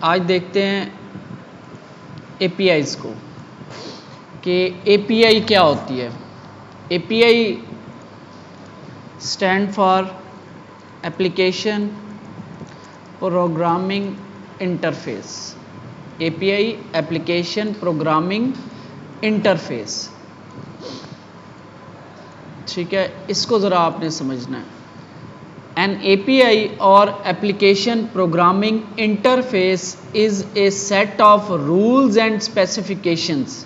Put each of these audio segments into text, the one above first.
आज देखते हैं APIs को कि API क्या होती है। API stand for application programming interface. API application programming interface, ठीक है, इसको ज़रा आपने समझना है। An API or application programming interface is a set of rules and specifications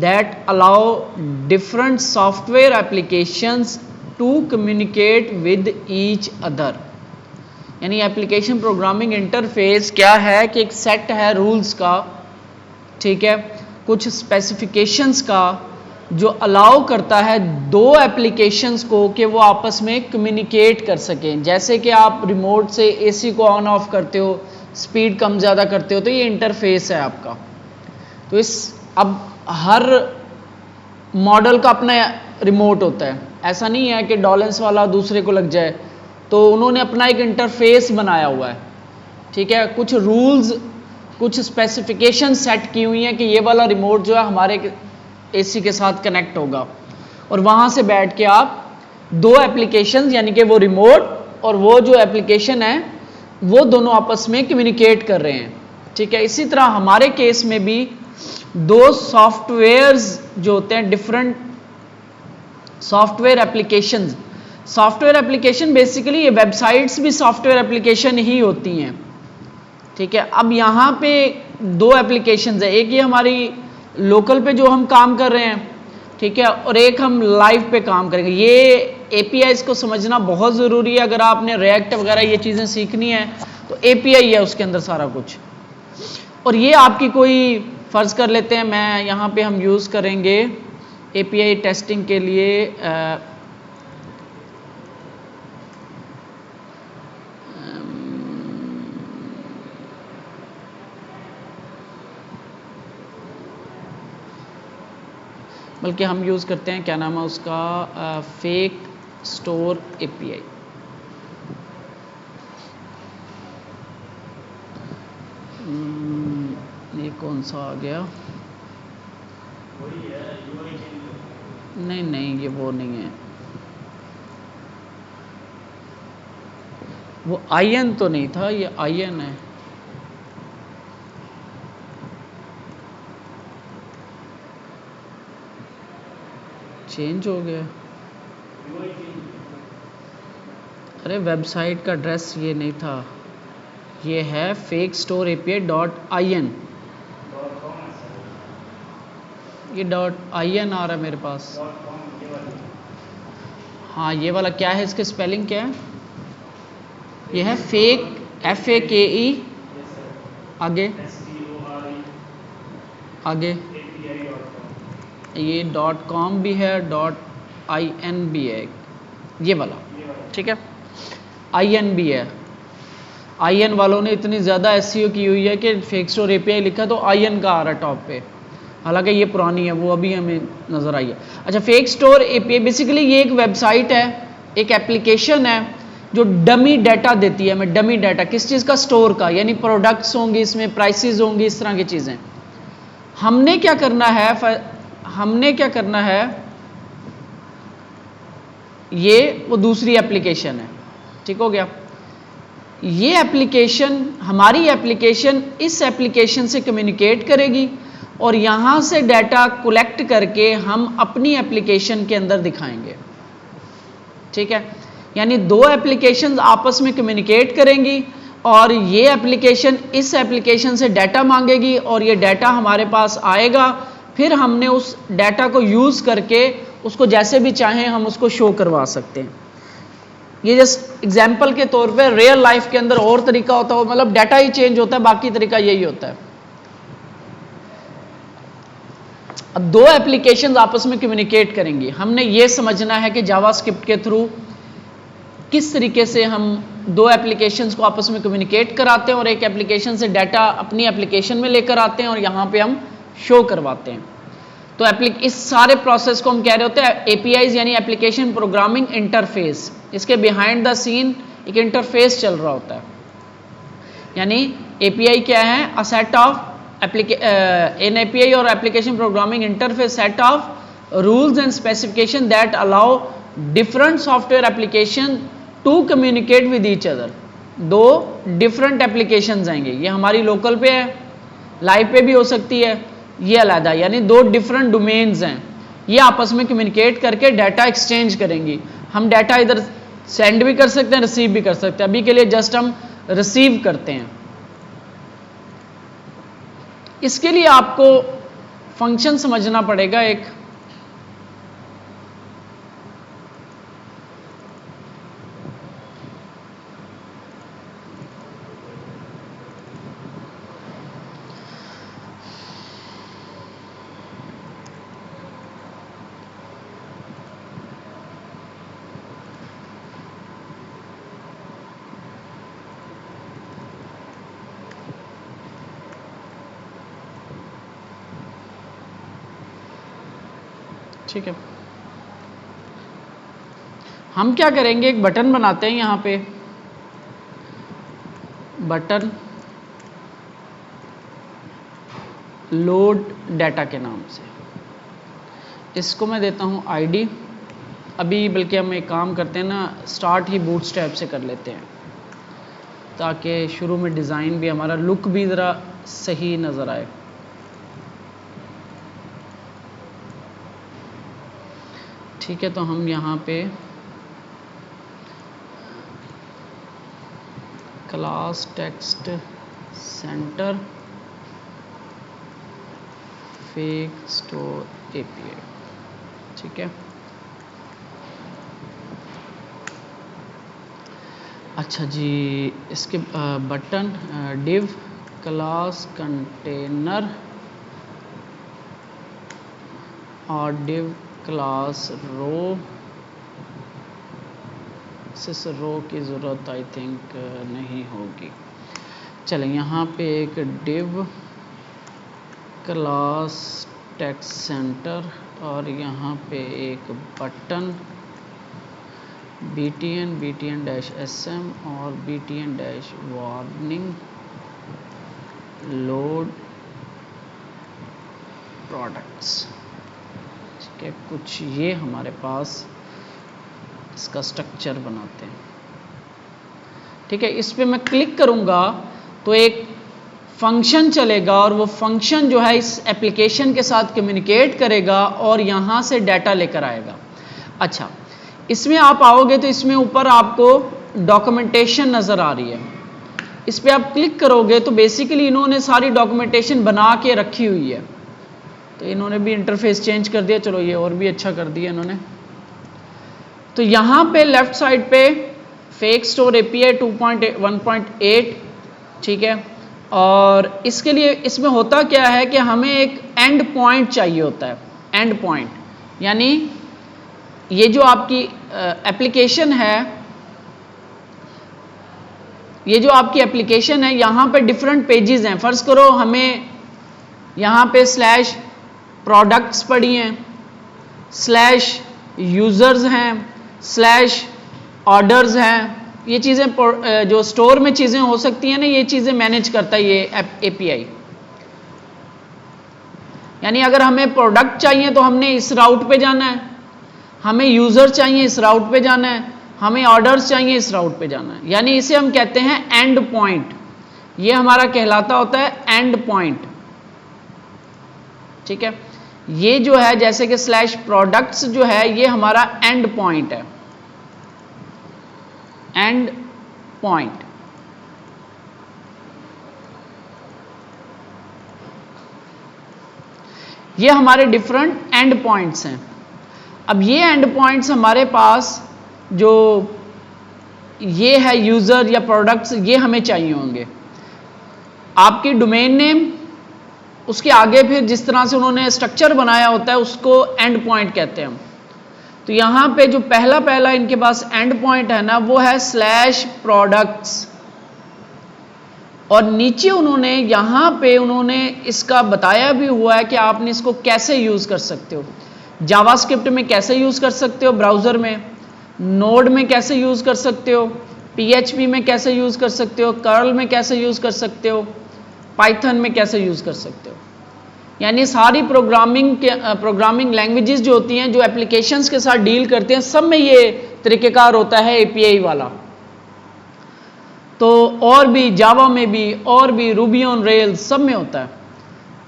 that allow different software applications to communicate with each other। यानी application programming interface क्या है कि एक सेट है रूल्स का, ठीक है, कुछ स्पेसिफिकेशंस का, जो अलाउ करता है दो एप्लीकेशंस को कि वो आपस में कम्युनिकेट कर सकें। जैसे कि आप रिमोट से एसी को ऑन ऑफ करते हो, स्पीड कम ज़्यादा करते हो, तो ये इंटरफेस है आपका। तो इस अब हर मॉडल का अपना रिमोट होता है, ऐसा नहीं है कि डॉलेंस वाला दूसरे को लग जाए, तो उन्होंने अपना एक इंटरफेस बनाया हुआ है, ठीक है, कुछ रूल्स कुछ स्पेसिफिकेशन सेट की हुई हैं कि ये वाला रिमोट जो है हमारे एसी के साथ कनेक्ट होगा, और वहाँ से बैठ के आप दो एप्लीकेशन यानी कि वो रिमोट और वो जो एप्लीकेशन है वो दोनों आपस में कम्युनिकेट कर रहे हैं, ठीक है। इसी तरह हमारे केस में भी दो सॉफ्टवेयर्स जो होते हैं, different software applications. Software application basically ये वेबसाइट्स भी सॉफ्टवेयर एप्लीकेशन ही होती हैं, ठीक है। अब यहाँ पे दो एप्लीकेशंस है, एक ये हमारी लोकल पे जो हम काम कर रहे हैं, ठीक है, और एक हम लाइव पे काम करेंगे। ये APIs को समझना बहुत ज़रूरी है। अगर आपने रिएक्ट वगैरह ये चीज़ें सीखनी है तो API है उसके अंदर सारा कुछ। और ये आपकी कोई फ़र्ज़ कर लेते हैं, मैं यहाँ पे हम यूज़ करेंगे API टेस्टिंग के लिए बल्कि हम यूज़ करते हैं, क्या नाम है उसका, फेक स्टोर API। ये कौन सा आ गया, नहीं नहीं ये वो नहीं है, वो IN तो नहीं था, ये IN है। चेंज हो गया, अरे वेबसाइट का एड्रेस ये नहीं था, ये है फेक स्टोर API.in। ये .in आ रहा है मेरे पास। हाँ ये वाला क्या है, इसके स्पेलिंग क्या है, ये है फेक FAKE, आगे आगे ये .com भी है, .in भी है, ये वाला, ठीक है, IN भी है। IN वालों ने इतनी ज़्यादा SEO की हुई है कि फेक स्टोर API लिखा तो IN का आ रहा है टॉप पे, हालांकि ये पुरानी है, वो अभी हमें नज़र आई है। अच्छा, फेक स्टोर API बेसिकली ये एक वेबसाइट है, एक एप्लीकेशन है जो डमी डाटा देती है हमें। डमी डाटा किस चीज़ का, स्टोर का, यानी प्रोडक्ट्स होंगे इसमें, प्राइसेस होंगी, इस तरह की चीज़ें। हमने क्या करना है, ये वो दूसरी एप्लीकेशन है, ठीक हो गया। ये एप्लीकेशन, हमारी एप्लीकेशन इस एप्लीकेशन से कम्युनिकेट करेगी और यहाँ से डाटा कलेक्ट करके हम अपनी एप्लीकेशन के अंदर दिखाएंगे, ठीक है। यानी दो एप्लीकेशन आपस में कम्युनिकेट करेंगी और ये एप्लीकेशन इस एप्लीकेशन से डाटा मांगेगी और ये डाटा हमारे पास आएगा, फिर हमने उस डाटा को यूज़ करके उसको जैसे भी चाहें हम उसको शो करवा सकते हैं। ये जस्ट एग्जाम्पल के तौर पे, रियल लाइफ के अंदर और तरीका होता है, मतलब डाटा ही चेंज होता है, बाकी तरीका यही होता है। अब दो एप्लीकेशंस आपस में कम्युनिकेट करेंगी, हमने ये समझना है कि जावास्क्रिप्ट के थ्रू किस तरीके से हम दो एप्लीकेशंस को आपस में कम्युनिकेट कराते हैं और एक एप्लीकेशन से डाटा अपनी एप्लीकेशन में लेकर आते हैं और यहाँ पे हम शो करवाते हैं। तो इस सारे प्रोसेस को हम कह रहे होते हैं APIs यानी एप्लीकेशन प्रोग्रामिंग इंटरफेस। इसके बिहाइंड द सीन एक इंटरफेस चल रहा होता है, यानी API क्या है? A set of an API or application programming interface set of rules and specification that allow different software application to communicate with each other. दो डिफरेंट एप्लीकेशंस आएंगे, ये हमारी लोकल पे है, लाइव पे भी हो सकती है, ये अलग, यानी दो डिफरेंट डोमेन्स हैं, ये आपस में कम्युनिकेट करके डाटा एक्सचेंज करेंगी। हम डाटा इधर सेंड भी कर सकते हैं, रिसीव भी कर सकते हैं। अभी के लिए जस्ट हम रिसीव करते हैं। इसके लिए आपको फंक्शन समझना पड़ेगा एक। ठीक है, हम क्या करेंगे, एक बटन बनाते हैं यहां पे, बटन लोड डाटा के नाम से। इसको मैं देता हूं आईडी। अभी बल्कि हम एक काम करते हैं ना, स्टार्ट ही बूटस्ट्रैप से कर लेते हैं, ताकि शुरू में डिज़ाइन भी हमारा लुक भी ज़रा सही नज़र आए। ठीक है, तो हम यहाँ पे class text centre fake store API, ठीक है। अच्छा जी, इसके बटन डिव क्लास कंटेनर और डिव क्लास रो, सिर्फ रो की ज़रूरत आई थिंक नहीं होगी। चलें, यहाँ पे एक डिव क्लास टेक्स्ट सेंटर और यहाँ पे एक बटन btn btn-sm और btn-warning लोड प्रोडक्ट्स। ठीक है, कुछ ये हमारे पास इसका स्ट्रक्चर बनाते हैं। ठीक है, इस पे मैं क्लिक करूंगा तो एक फंक्शन चलेगा और वो फंक्शन जो है इस एप्लीकेशन के साथ कम्युनिकेट करेगा और यहाँ से डाटा लेकर आएगा। अच्छा, इसमें आप आओगे तो इसमें ऊपर आपको डॉक्यूमेंटेशन नज़र आ रही है। इस पर आप क्लिक करोगे तो बेसिकली इन्होंने सारी डॉक्यूमेंटेशन बना के रखी हुई है। तो इन्होंने भी इंटरफेस चेंज कर दिया, चलो ये और भी अच्छा कर दिया इन्होंने। तो यहाँ पे लेफ्ट साइड पे फेक स्टोर एपीआई 2.1.8, ठीक है। और इसके लिए इसमें होता क्या है कि हमें एक एंड पॉइंट चाहिए होता है। एंड पॉइंट यानी ये जो आपकी एप्लीकेशन है, ये जो आपकी एप्लीकेशन है, यहाँ पे डिफरेंट पेजेस हैं। फर्ज करो हमें यहाँ पे स्लैश प्रोडक्ट्स पड़ी हैं, स्लैश यूज़र्स हैं, स्लैश ऑर्डर्स हैं। ये चीज़ें जो स्टोर में चीज़ें हो सकती हैं ना, ये चीज़ें मैनेज करता है ये एपीआई। यानी अगर हमें प्रोडक्ट चाहिए तो हमने इस राउट पे जाना है, हमें यूज़र चाहिए इस राउट पे जाना है, हमें ऑर्डर्स चाहिए इस राउट पे जाना है। यानी इसे हम कहते हैं एंड पॉइंट। ये हमारा कहलाता होता है एंड पॉइंट। ठीक है, ये जो है जैसे कि स्लैश प्रोडक्ट्स जो है ये हमारा एंड पॉइंट है। एंड पॉइंट ये हमारे डिफरेंट एंड पॉइंट्स हैं। अब ये एंड पॉइंट्स हमारे पास जो ये है यूज़र या प्रोडक्ट्स, ये हमें चाहिए होंगे। आपकी डोमेन नेम, उसके आगे फिर जिस तरह से उन्होंने स्ट्रक्चर बनाया होता है उसको एंड पॉइंट कहते हैं। तो यहाँ पे जो पहला इनके पास एंड पॉइंट है ना, वो है स्लैश प्रोडक्ट्स। और नीचे उन्होंने यहाँ पे उन्होंने इसका बताया भी हुआ है कि आपने इसको कैसे यूज़ कर सकते हो। जावास्क्रिप्ट में कैसे यूज़ कर सकते हो, ब्राउज़र में, नोड में कैसे यूज़ कर सकते हो, PHP में कैसे यूज़ कर सकते हो, कर्ल में कैसे यूज़ कर सकते हो, पाइथन में कैसे यूज़ कर सकते हो। यानी सारी प्रोग्रामिंग लैंग्वेजेस जो होती हैं, जो एप्लीकेशंस के साथ डील करते हैं, सब में ये तरीक़ेकार होता है API वाला। तो और भी जावा में भी, और भी रूबी ऑन रेल्स सब में होता है।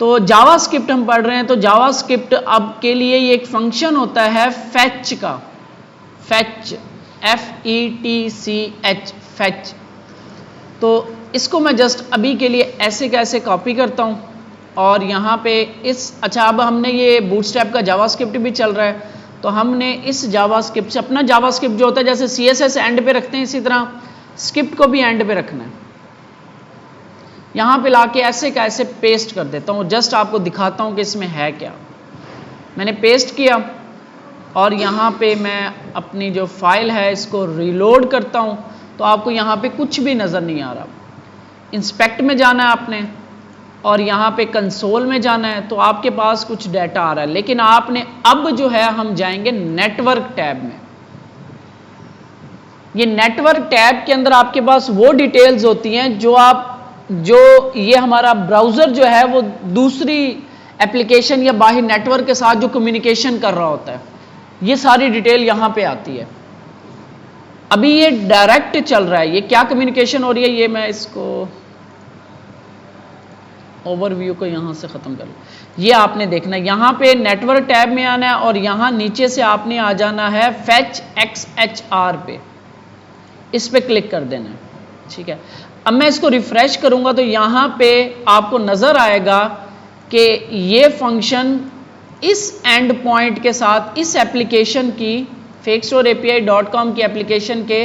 तो जावास्क्रिप्ट हम पढ़ रहे हैं, तो जावास्क्रिप्ट अब के लिए ये एक फंक्शन होता है फैच का, फैच FETCH, फैच। तो इसको मैं जस्ट अभी के लिए ऐसे कैसे कॉपी करता हूँ और यहाँ पे अच्छा अब हमने ये बूटस्ट्रैप का जावास्क्रिप्ट भी चल रहा है, तो हमने इस जावास्क्रिप्ट से अपना जावास्क्रिप्ट जो होता है, जैसे CSS एंड पे रखते हैं, इसी तरह स्क्रिप्ट को भी एंड पे रखना है। यहाँ पे लाके ऐसे कैसे पेस्ट कर देता हूँ, जस्ट आपको दिखाता हूँ कि इसमें है क्या। मैंने पेस्ट किया और यहाँ पे मैं अपनी जो फाइल है इसको रीलोड करता हूँ, तो आपको यहाँ पे कुछ भी नज़र नहीं आ रहा। इंस्पेक्ट में जाना है आपने और यहाँ पे कंसोल में जाना है, तो आपके पास कुछ डाटा आ रहा है, लेकिन आपने अब जो है हम जाएंगे नेटवर्क टैब में। ये नेटवर्क टैब के अंदर आपके पास वो डिटेल्स होती हैं जो ये हमारा ब्राउज़र जो है वो दूसरी एप्लीकेशन या बाहरी नेटवर्क के साथ जो कम्युनिकेशन कर रहा होता है, ये सारी डिटेल यहाँ पे आती है। अभी ये डायरेक्ट चल रहा है, ये क्या कम्युनिकेशन हो रही है, ये मैं इसको ओवरव्यू को यहाँ से ख़त्म कर लूँ। ये आपने देखना है, यहाँ पे नेटवर्क टैब में आना है और यहाँ नीचे से आपने आ जाना है फैच XHR पे, इस पे क्लिक कर देना है। ठीक है, अब मैं इसको रिफ्रेश करूंगा तो यहाँ पे आपको नज़र आएगा कि ये फंक्शन इस एंड पॉइंट के साथ इस एप्लीकेशन की fakestoreapi.com की एप्लीकेशन के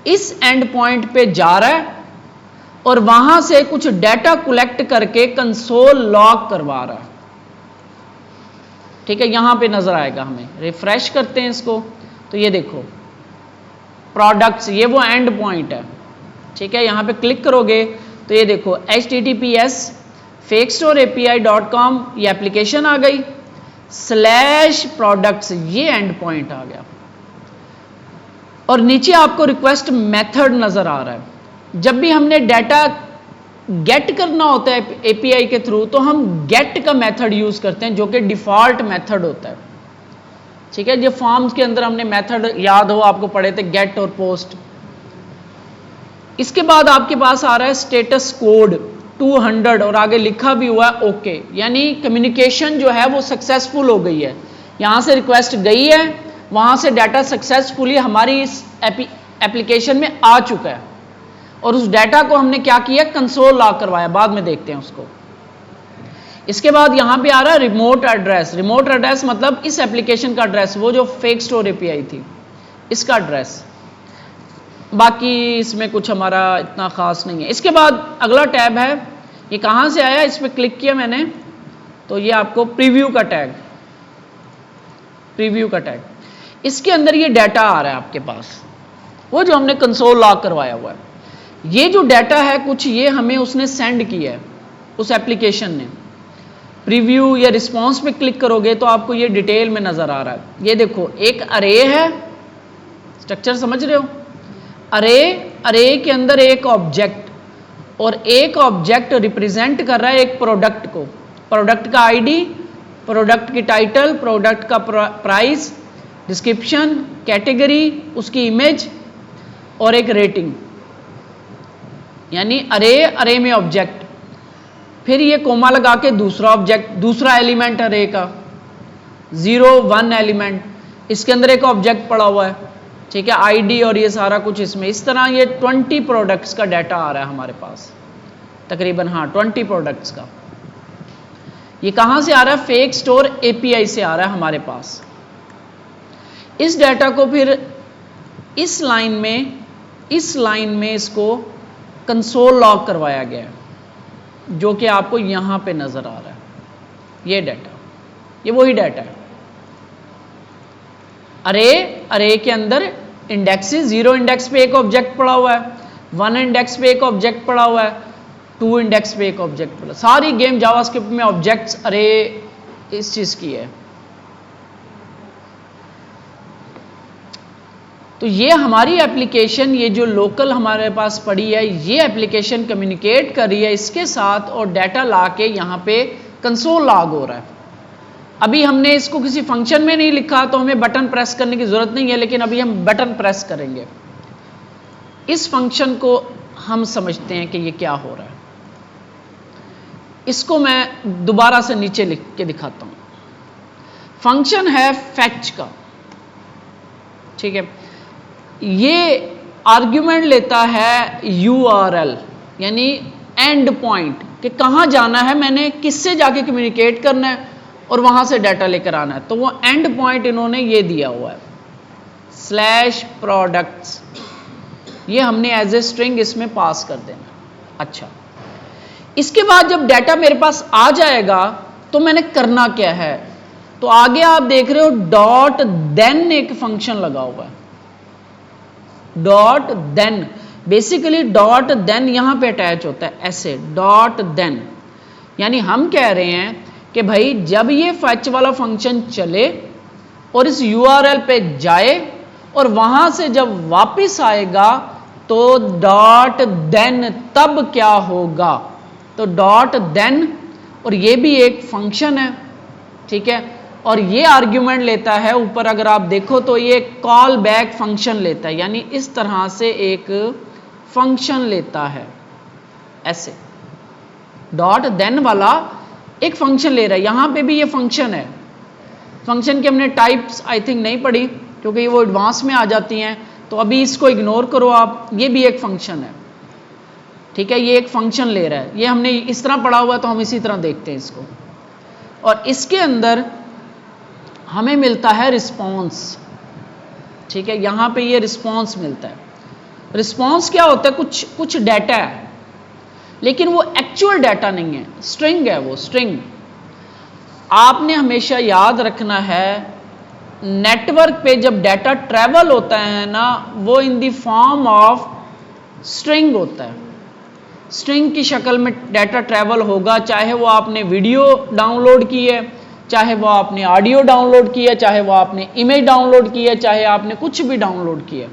इस एंड पॉइंट पे जा रहा है और वहां से कुछ डाटा कलेक्ट करके कंसोल लॉग करवा रहा है। ठीक है, यहां पे नजर आएगा, हमें रिफ्रेश करते हैं इसको तो ये देखो प्रोडक्ट्स, ये वो एंड पॉइंट है। ठीक है, यहाँ पे क्लिक करोगे तो ये देखो https fakestoreapi.com ये एप्लीकेशन आ गई, /products ये एंड पॉइंट आ गया और नीचे आपको रिक्वेस्ट मेथड नजर आ रहा है। जब भी हमने डाटा गेट करना होता है API के थ्रू, तो हम गेट का मेथड यूज करते हैं जो कि डिफॉल्ट मेथड होता है। ठीक है, जो फॉर्म्स के अंदर हमने मेथड याद हो आपको पढ़े थे, गेट और पोस्ट। इसके बाद आपके पास आ रहा है स्टेटस कोड 200 और आगे लिखा भी हुआ है ओके, यानी कम्युनिकेशन जो है वो सक्सेसफुल हो गई है। यहाँ से रिक्वेस्ट गई है, वहाँ से डाटा सक्सेसफुली हमारी इस एप्लीकेशन में आ चुका है और उस डाटा को हमने क्या किया, कंसोल लॉग करवाया, बाद में देखते हैं उसको। इसके बाद यहाँ पे आ रहा है रिमोट एड्रेस। रिमोट एड्रेस मतलब इस एप्लीकेशन का एड्रेस, वो जो फेक स्टोर API थी इसका एड्रेस। बाकी इसमें कुछ हमारा इतना खास नहीं है। इसके बाद अगला टैब है, ये कहाँ से आया, इस पर क्लिक किया मैंने तो ये आपको प्रीव्यू का टैग, प्रीव्यू का टैग, इसके अंदर ये डाटा आ रहा है आपके पास, वो जो हमने कंसोल लॉग करवाया हुआ है। ये जो डाटा है कुछ ये हमें उसने सेंड किया है उस एप्लीकेशन ने। प्रीव्यू या रिस्पॉन्स पे क्लिक करोगे तो आपको ये डिटेल में नजर आ रहा है। ये देखो एक अरे है, स्ट्रक्चर समझ रहे हो, अरे के अंदर एक ऑब्जेक्ट और एक ऑब्जेक्ट रिप्रेजेंट कर रहा है एक प्रोडक्ट को, प्रोडक्ट का आईडी, प्रोडक्ट की टाइटल, प्रोडक्ट का प्राइस, डिस्क्रिप्शन, कैटेगरी, उसकी इमेज और एक रेटिंग, यानी अरे में ऑब्जेक्ट। फिर ये कोमा लगा के दूसरा ऑब्जेक्ट, दूसरा एलिमेंट अरे का 0 1 एलिमेंट, इसके अंदर एक ऑब्जेक्ट पड़ा हुआ है। ठीक है, आईडी और ये सारा कुछ इसमें। इस तरह ये 20 प्रोडक्ट्स का डाटा आ रहा है हमारे पास तकरीबन, हाँ 20 प्रोडक्ट्स का। ये कहाँ से आ रहा है, फेक स्टोर API से आ रहा है हमारे पास। इस डाटा को फिर इस लाइन में इसको कंसोल लॉग करवाया गया है जो कि आपको यहाँ पे नजर आ रहा है। ये डाटा, ये वही डाटा है। अरे के अंदर इंडेक्सेस, 0 इंडेक्स पे एक ऑब्जेक्ट पड़ा हुआ है, 1 इंडेक्स पे एक ऑब्जेक्ट पड़ा हुआ है, 2 इंडेक्स पे एक ऑब्जेक्ट पड़ा। सारी गेम जावास्क्रिप्ट में ऑब्जेक्ट्स अरे इस चीज की है। तो ये हमारी एप्लीकेशन, ये जो लोकल हमारे पास पड़ी है, ये एप्लीकेशन कम्युनिकेट कर रही है इसके साथ और डाटा ला के यहाँ पे कंसोल लॉग हो रहा है। अभी हमने इसको किसी फंक्शन में नहीं लिखा तो हमें बटन प्रेस करने की जरूरत नहीं है, लेकिन अभी हम बटन प्रेस करेंगे। इस फंक्शन को हम समझते हैं कि ये क्या हो रहा है। इसको मैं दोबारा से नीचे लिख के दिखाता हूं। फंक्शन है फैच का, ठीक है। ये आर्ग्यूमेंट लेता है URL यानी एंड पॉइंट, कि कहां जाना है, मैंने किससे जाके कम्युनिकेट करना है और वहां से डाटा लेकर आना है। तो वो एंड पॉइंट इन्होंने ये दिया हुआ है /products, ये हमने एज ए स्ट्रिंग इसमें पास कर देना। अच्छा, इसके बाद जब डाटा मेरे पास आ जाएगा तो मैंने करना क्या है, तो आगे आप देख रहे हो .then एक फंक्शन लगा हुआ है। .then बेसिकली .then यहां पे अटैच होता है ऐसे .then, यानी हम कह रहे हैं कि भाई जब ये फैच वाला फंक्शन चले और इस URL पे जाए और वहां से जब वापस आएगा तो .then तब क्या होगा, तो .then, और ये भी एक फंक्शन है, ठीक है। और ये आर्ग्यूमेंट लेता है ऊपर, अगर आप देखो तो ये कॉल बैक फंक्शन लेता है, यानी इस तरह से एक फंक्शन लेता है ऐसे। .then वाला एक फंक्शन ले रहा है, यहां पे भी ये फंक्शन है। फंक्शन की हमने टाइप्स आई थिंक नहीं पढ़ी क्योंकि वो एडवांस में आ जाती हैं, तो अभी इसको इग्नोर करो आप। ये भी एक फंक्शन है, ठीक है, ये एक फंक्शन ले रहा है। ये हमने इस तरह पढ़ा हुआ तो हम इसी तरह देखते हैं इसको। और इसके अंदर हमें मिलता है रिस्पॉन्स, ठीक है, यहां पे ये रिस्पॉन्स मिलता है। रिस्पॉन्स क्या होता है, कुछ डाटा है लेकिन वो एक्चुअल डाटा नहीं है, स्ट्रिंग है वो स्ट्रिंग। आपने हमेशा याद रखना है नेटवर्क पे जब डाटा ट्रैवल होता है ना, वो in the form of string होता है। स्ट्रिंग की शक्ल में डाटा ट्रैवल होगा, चाहे वो आपने वीडियो डाउनलोड की है, चाहे वो आपने ऑडियो डाउनलोड की है, चाहे वो आपने इमेज डाउनलोड की है, चाहे आपने कुछ भी डाउनलोड किया,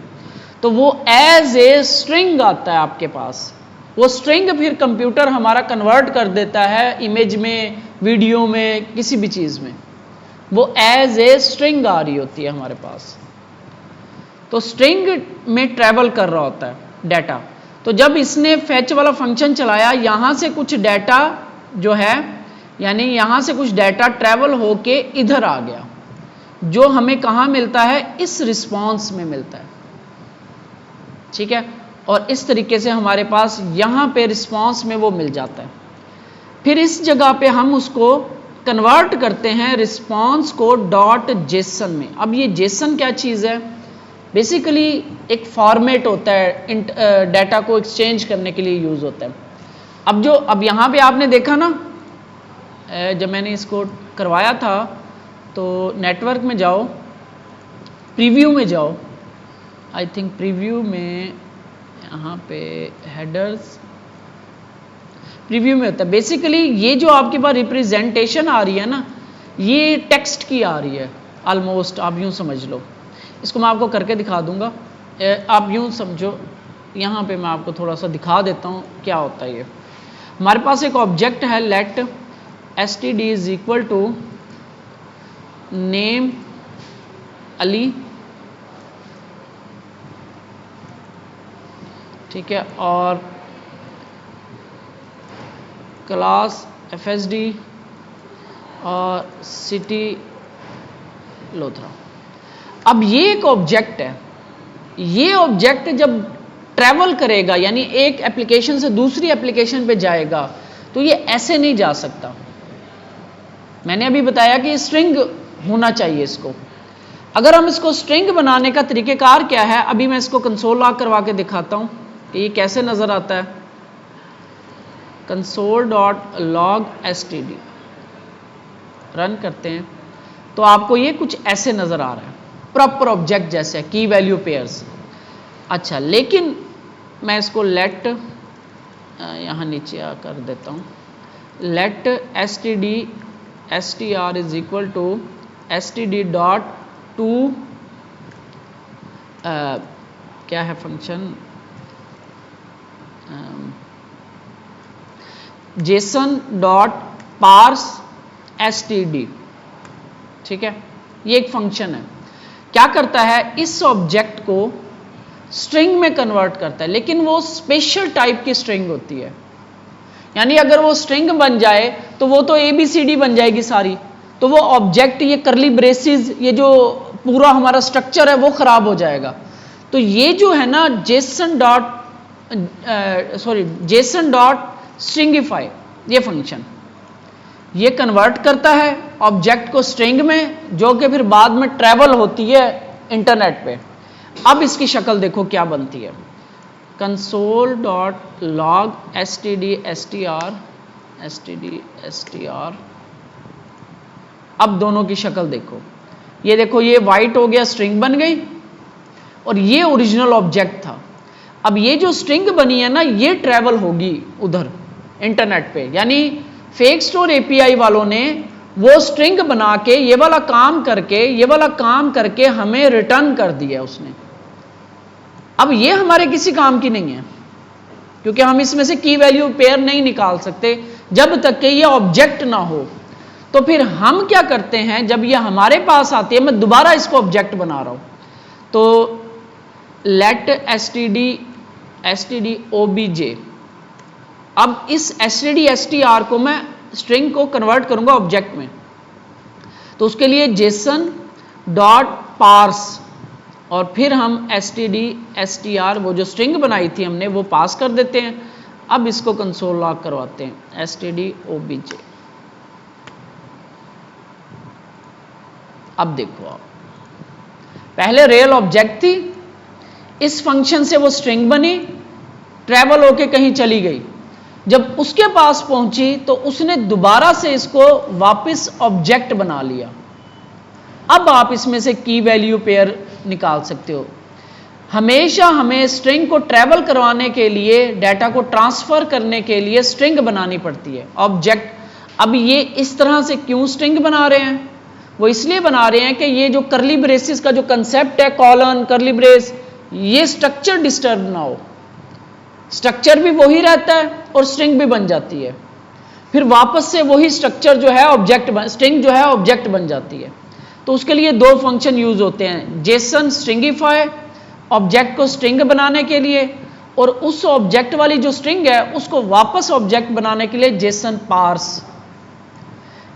तो वो एज ए स्ट्रिंग आता है आपके पास। वो स्ट्रिंग फिर कंप्यूटर हमारा कन्वर्ट कर देता है इमेज में, वीडियो में, किसी भी चीज में, वो एज ए स्ट्रिंग आ रही होती है हमारे पास। तो स्ट्रिंग में ट्रैवल कर रहा होता है डाटा। तो जब इसने फैच वाला फंक्शन चलाया, यहां से कुछ डाटा जो है, यानी यहां से कुछ डाटा ट्रैवल होके इधर आ गया, जो हमें कहां मिलता है, इस रिस्पॉन्स में मिलता है, ठीक है। और इस तरीके से हमारे पास यहां पे रिस्पॉन्स में वो मिल जाता है। फिर इस जगह पे हम उसको कन्वर्ट करते हैं रिस्पॉन्स को .json में। अब ये जेसन क्या चीज़ है, बेसिकली एक फॉर्मेट होता है, डाटा को एक्सचेंज करने के लिए यूज़ होता है। अब यहाँ पे आपने देखा ना, जब मैंने इसको करवाया था तो नेटवर्क में जाओ, प्रीव्यू में जाओ, आई थिंक प्रीव्यू में, यहाँ पे हेडर्स प्रीव्यू में होता है। बेसिकली ये जो आपके पास रिप्रेजेंटेशन आ रही है ना, ये टेक्स्ट की आ रही है ऑलमोस्ट, आप यूँ समझ लो। इसको मैं आपको करके दिखा दूंगा, आप यूँ समझो। यहाँ पे मैं आपको थोड़ा सा दिखा देता हूँ क्या होता है। ये हमारे पास एक ऑब्जेक्ट है let std is equal to name Ali, ठीक है, और क्लास fsd और सिटी लोथरा। अब ये एक ऑब्जेक्ट है, ये ऑब्जेक्ट जब ट्रैवल करेगा, यानी एक एप्लीकेशन से दूसरी एप्लीकेशन पे जाएगा, तो ये ऐसे नहीं जा सकता। मैंने अभी बताया कि स्ट्रिंग होना चाहिए इसको। अगर हम इसको स्ट्रिंग बनाने का तरीकेकार क्या है, अभी मैं इसको कंसोल लॉग करवा के दिखाता हूं कि ये कैसे नजर आता है। console.log std रन करते हैं तो आपको ये कुछ ऐसे नजर आ रहा है, प्रॉपर ऑब्जेक्ट जैसे की वैल्यू पेयर्स। अच्छा, लेकिन मैं इसको लेट यहाँ नीचे कर देता हूँ, let str is equal to std dot to क्या है function, JSON dot parse std, ठीक है। ये एक फंक्शन है, क्या करता है, इस ऑब्जेक्ट को स्ट्रिंग में कन्वर्ट करता है, लेकिन वो स्पेशल टाइप की स्ट्रिंग होती है। यानी अगर वो स्ट्रिंग बन जाए तो वो तो ABCD बन जाएगी सारी, तो वो ऑब्जेक्ट, ये करली ब्रेसिस, ये जो पूरा हमारा स्ट्रक्चर है वो खराब हो जाएगा। तो ये जो है ना जेसन डॉट स्ट्रिंगिफाई, ये फंक्शन ये कन्वर्ट करता है ऑब्जेक्ट को स्ट्रिंग में, जो कि फिर बाद में ट्रैवल होती है इंटरनेट पे। अब इसकी शक्ल देखो क्या बनती है, console dot log std str। अब दोनों की शक्ल देखो, ये देखो, ये वाइट हो गया, स्ट्रिंग बन गई, और ये ओरिजिनल ऑब्जेक्ट था। अब ये जो स्ट्रिंग बनी है ना, ये ट्रैवल होगी उधर इंटरनेट पे, यानी फेक स्टोर API वालों ने वो स्ट्रिंग बना के ये वाला काम करके हमें रिटर्न कर दिया उसने। अब ये हमारे किसी काम की नहीं है, क्योंकि हम इसमें से की वैल्यू पेयर नहीं निकाल सकते जब तक कि ये ऑब्जेक्ट ना हो। तो फिर हम क्या करते हैं, जब ये हमारे पास आती है, मैं दोबारा इसको ऑब्जेक्ट बना रहा हूं, तो लेट std obj। अब इस std str को मैं स्ट्रिंग को कन्वर्ट करूंगा ऑब्जेक्ट में, तो उसके लिए जेसन डॉट पार्स, और फिर हम std str, वो जो स्ट्रिंग बनाई थी हमने, वो पास कर देते हैं। अब इसको कंसोल लॉग करवाते हैं, std obj। अब देखो, आप पहले रियल ऑब्जेक्ट थी, इस फंक्शन से वो स्ट्रिंग बनी, ट्रैवल होके कहीं चली गई, जब उसके पास पहुंची तो उसने दोबारा से इसको वापस ऑब्जेक्ट बना लिया। अब आप इसमें से की वैल्यू पेयर निकाल सकते हो। हमेशा हमें स्ट्रिंग को ट्रैवल करवाने के लिए, डाटा को ट्रांसफर करने के लिए स्ट्रिंग बनानी पड़ती है, ऑब्जेक्ट। अब ये इस तरह से क्यों स्ट्रिंग बना रहे हैं, वो इसलिए बना रहे हैं कि ये जो करली ब्रेसिस का जो कंसेप्ट है, कॉलन, करली ब्रेस, ये स्ट्रक्चर डिस्टर्ब ना हो। स्ट्रक्चर भी वही रहता है और स्ट्रिंग भी बन जाती है, फिर वापस से वही स्ट्रक्चर जो है ऑब्जेक्ट, स्ट्रिंग जो है ऑब्जेक्ट बन जाती है। तो उसके लिए दो फंक्शन यूज होते हैं, जेसन स्ट्रिंगिफाई, ऑब्जेक्ट को स्ट्रिंग बनाने के लिए, और उस ऑब्जेक्ट वाली जो स्ट्रिंग है उसको वापस ऑब्जेक्ट बनाने के लिए जेसन पार्स।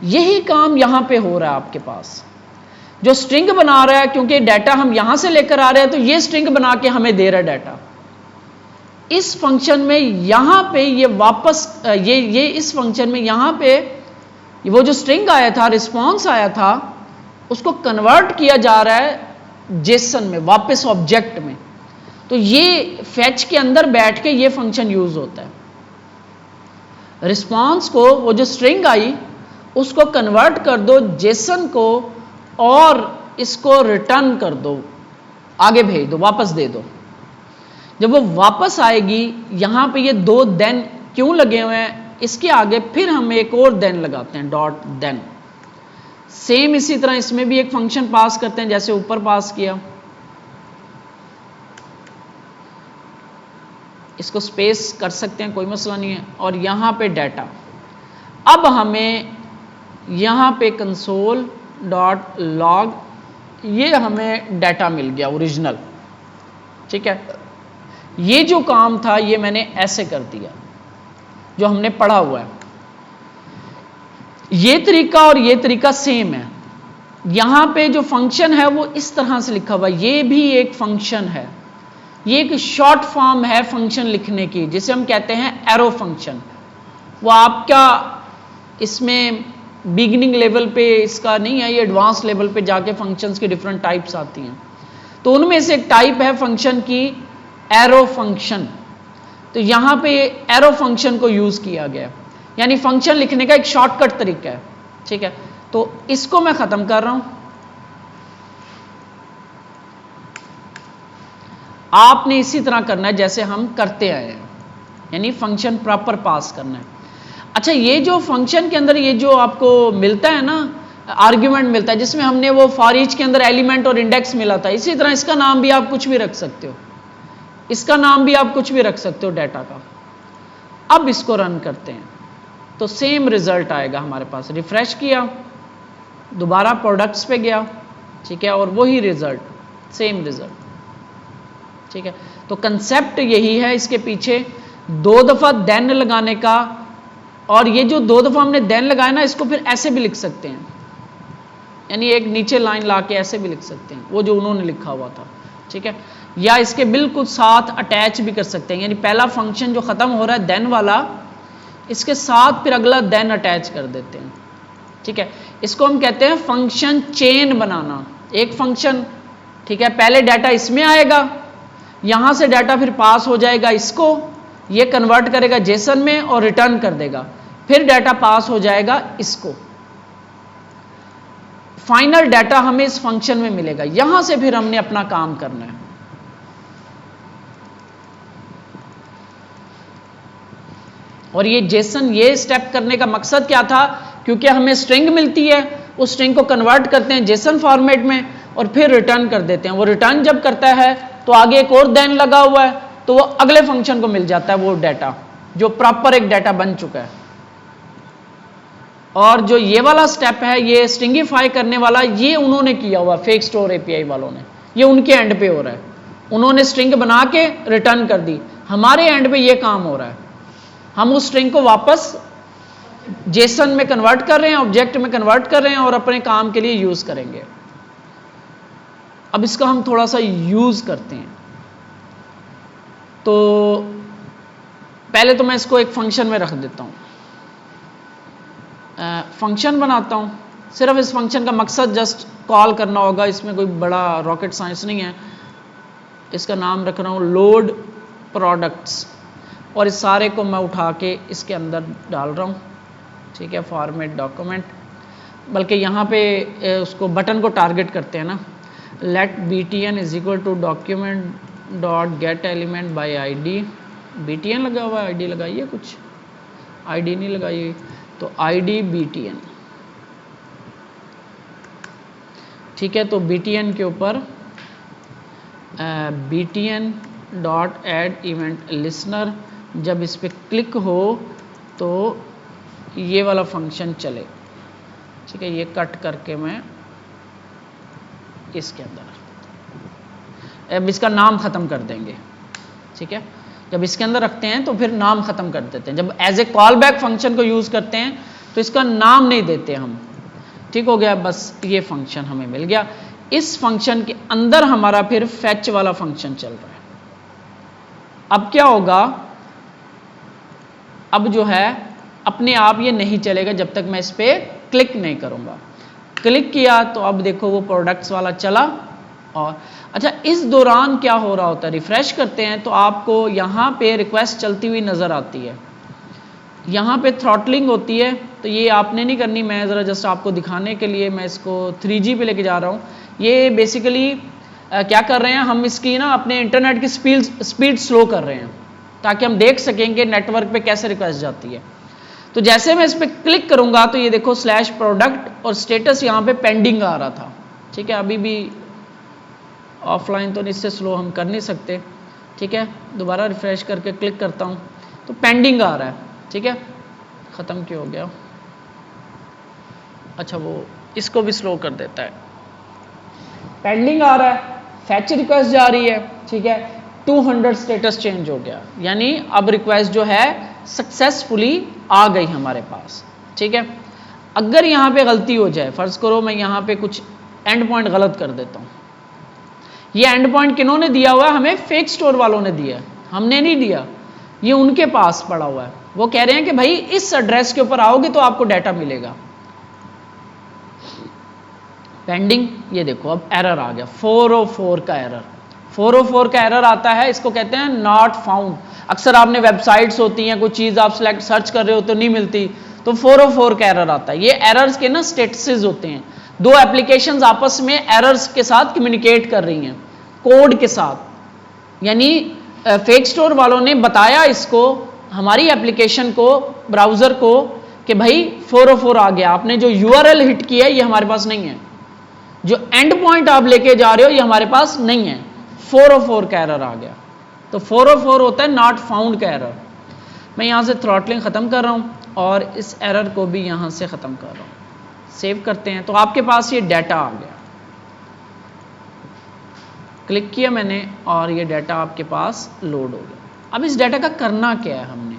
यही काम यहां पे हो रहा है आपके पास, जो स्ट्रिंग बना रहा है, क्योंकि डाटा हम यहां से लेकर आ रहे हैं, तो ये स्ट्रिंग बना के हमें दे रहा है डाटा। इस फंक्शन में यहां पे ये वापस ये इस फंक्शन में यहां पे वो जो स्ट्रिंग आया था, रिस्पॉन्स आया था, उसको कन्वर्ट किया जा रहा है जेसन में, वापस ऑब्जेक्ट में। तो ये फैच के अंदर बैठ के ये फंक्शन यूज होता है। रिस्पॉन्स को, वो जो स्ट्रिंग आई उसको कन्वर्ट कर दो जेसन को, और इसको रिटर्न कर दो, आगे भेज दो, वापस दे दो। जब वो वापस आएगी, यहां पे ये दो देन क्यों लगे हुए हैं, इसके आगे फिर हम एक और देन लगाते हैं, डॉट देन। सेम इसी तरह इसमें भी एक फंक्शन पास करते हैं, जैसे ऊपर पास किया। इसको स्पेस कर सकते हैं, कोई मसला नहीं है। और यहां पे डाटा, अब हमें यहां पे कंसोल डॉट लॉग, ये हमें डाटा मिल गया ओरिजिनल, ठीक है। ये जो काम था ये मैंने ऐसे कर दिया, जो हमने पढ़ा हुआ है। ये तरीका और ये तरीका सेम है। यहां पे जो फंक्शन है वो इस तरह से लिखा हुआ है, ये भी एक फंक्शन है, ये एक शॉर्ट फॉर्म है फंक्शन लिखने की, जिसे हम कहते हैं एरो फंक्शन। वो आपका इसमें बिगिनिंग लेवल पे इसका नहीं है, ये एडवांस लेवल पे जाके फंक्शंस की डिफरेंट टाइप्स आती हैं। तो उनमें से एक टाइप है फंक्शन की एरो फंक्शन। तो यहां पे एरो फंक्शन को यूज किया गया, यानी फंक्शन लिखने का एक शॉर्टकट तरीका है, ठीक है। तो इसको मैं खत्म कर रहा हूं। आपने इसी तरह करना है जैसे हम करते आए हैं, यानी फंक्शन प्रॉपर पास करना है। अच्छा, ये जो फंक्शन के अंदर ये जो आपको मिलता है ना, आर्ग्यूमेंट मिलता है, जिसमें हमने वो फॉर ईच के अंदर एलिमेंट और इंडेक्स मिला था। इसी तरह इसका नाम भी आप कुछ भी रख सकते हो, इसका नाम भी आप कुछ भी रख सकते हो डाटा का। अब इसको रन करते हैं तो सेम रिजल्ट आएगा हमारे पास। रिफ्रेश किया, दोबारा प्रोडक्ट्स पे गया, ठीक है, और वही रिजल्ट, सेम रिजल्ट, ठीक है। तो कंसेप्ट यही है इसके पीछे, 2 दफा देन लगाने का। और ये जो 2 दफा हमने देन लगाया ना, इसको फिर ऐसे भी लिख सकते हैं, यानी एक नीचे लाइन ला के ऐसे भी लिख सकते हैं, वो जो उन्होंने लिखा हुआ था, ठीक है। या इसके बिल्कुल साथ अटैच भी कर सकते हैं, यानी पहला फंक्शन जो खत्म हो रहा है देन वाला, इसके साथ फिर अगला देन अटैच कर देते हैं, ठीक है। इसको हम कहते हैं फंक्शन चेन बनाना। एक फंक्शन, ठीक है, पहले डाटा इसमें आएगा, यहां से डाटा फिर पास हो जाएगा इसको, ये कन्वर्ट करेगा जेसन में और रिटर्न कर देगा, फिर डाटा पास हो जाएगा इसको, फाइनल डाटा हमें इस फंक्शन में मिलेगा। यहां से फिर हमने अपना काम करना है। और ये जेसन, ये स्टेप करने का मकसद क्या था, क्योंकि हमें स्ट्रिंग मिलती है, उस स्ट्रिंग को कन्वर्ट करते हैं जेसन फॉर्मेट में और फिर रिटर्न कर देते हैं। वो रिटर्न जब करता है तो आगे एक और देन लगा हुआ है, तो वो अगले फंक्शन को मिल जाता है वो डाटा, जो प्रॉपर एक डाटा बन चुका है। और जो ये वाला स्टेप है, ये स्ट्रिंगिफाई करने वाला, ये उन्होंने किया हुआ फेक स्टोर एपीआई वालों ने, ये उनके एंड पे हो रहा है। उन्होंने स्ट्रिंग बना के रिटर्न कर दी, हमारे एंड पे ये काम हो रहा है। हम उस स्ट्रिंग को वापस जेसन में कन्वर्ट कर रहे हैं, ऑब्जेक्ट में कन्वर्ट कर रहे हैं और अपने काम के लिए यूज करेंगे। अब इसका हम थोड़ा सा यूज करते हैं। तो पहले तो मैं इसको एक फंक्शन में रख देता हूं, फंक्शन बनाता हूं। सिर्फ इस फंक्शन का मकसद जस्ट कॉल करना होगा, इसमें कोई बड़ा रॉकेट साइंस नहीं है। इसका नाम रख रहा हूं लोड प्रोडक्ट्स, और इस सारे को मैं उठा के इसके अंदर डाल रहा हूं, ठीक है, फॉर्मेट डॉक्यूमेंट। बल्कि यहाँ पे उसको बटन को टारगेट करते हैं ना, let btn is equal to document dot get element by id। btn लगा हुआ है, id लगाइए, कुछ id नहीं लगाइए, तो id btn, ठीक है। तो btn के ऊपर btn dot add event listener, जब इस पर क्लिक हो तो ये वाला फंक्शन चले, ठीक है। ये कट करके मैं इसके अंदर, अब इसका नाम खत्म कर देंगे, ठीक है। जब इसके अंदर रखते हैं तो फिर नाम खत्म कर देते हैं। जब as a call back function को यूज करते हैं तो इसका नाम नहीं देते हम, ठीक हो गया। बस ये फंक्शन हमें मिल गया। इस फंक्शन के अंदर हमारा फिर फैच वाला फंक्शन चल रहा है। अब क्या होगा, अब जो है अपने आप ये नहीं चलेगा जब तक मैं इस पर क्लिक नहीं करूंगा। क्लिक किया तो अब देखो वो प्रोडक्ट्स वाला चला। और अच्छा, इस दौरान क्या हो रहा होता है, रिफ्रेश करते हैं तो आपको यहाँ पे रिक्वेस्ट चलती हुई नज़र आती है, यहाँ पे थ्रॉटलिंग होती है। तो ये आपने नहीं करनी, मैं ज़रा जस्ट आपको दिखाने के लिए मैं इसको 3G पे लेके जा रहा हूँ। ये बेसिकली क्या कर रहे हैं, हम इसकी ना अपने इंटरनेट की स्पीड स्लो कर रहे हैं ताकि हम देख सकेंगे नेटवर्क पे कैसे रिक्वेस्ट जाती है। तो जैसे मैं इस पर क्लिक करूंगा तो ये देखो स्लैश प्रोडक्ट और स्टेटस यहाँ पे पेंडिंग आ रहा था, ठीक है। अभी भी ऑफलाइन तो इससे स्लो हम कर नहीं सकते, ठीक है। दोबारा रिफ्रेश करके क्लिक करता हूँ तो पेंडिंग आ रहा है, ठीक है। ख़त्म क्यों हो गया, अच्छा वो इसको भी स्लो कर देता है। पेंडिंग आ रहा है, फैच रिक्वेस्ट जा रही है, ठीक है। 200 स्टेटस चेंज हो गया, यानी अब रिक्वेस्ट जो है सक्सेसफुली आ गई हमारे पास, ठीक है। अगर यहाँ पे गलती हो जाए, फर्ज करो मैं यहाँ पे कुछ एंड पॉइंट गलत कर देता हूँ। ये एंड पॉइंट किन्होंने दिया हुआ है, हमें फेक स्टोर वालों ने दिया है, हमने नहीं दिया, ये उनके पास पड़ा हुआ है। वो कह रहे हैं कि भाई इस एड्रेस के ऊपर आओगे तो आपको डाटा मिलेगा। पेंडिंग, ये देखो अब एरर आ गया, 404 का एरर। 404 का एरर आता है, इसको कहते हैं नॉट फाउंड। अक्सर आपने वेबसाइट्स होती हैं, कोई चीज़ आप सिलेक्ट सर्च कर रहे हो तो नहीं मिलती, तो 404 का एरर आता है। ये एरर्स के ना स्टेटसेस होते हैं, दो एप्लीकेशंस आपस में एरर्स के साथ कम्युनिकेट कर रही हैं कोड के साथ। यानी फेक स्टोर वालों ने बताया इसको, हमारी एप्लीकेशन को, ब्राउज़र को, कि भाई 404 आ गया, आपने जो URL हिट किया ये हमारे पास नहीं है, जो एंड पॉइंट आप लेके जा रहे हो ये हमारे पास नहीं है, 404 का एरर आ गया। तो 404 होता है नॉट फाउंड का एरर। मैं यहां से थ्रॉटलिंग खत्म कर रहा हूं और इस एरर को भी यहां से खत्म कर रहा हूं। सेव करते हैं तो आपके पास ये डाटा आ गया, क्लिक किया मैंने और ये डाटा आपके पास लोड हो गया। अब इस डाटा का करना क्या है, हमने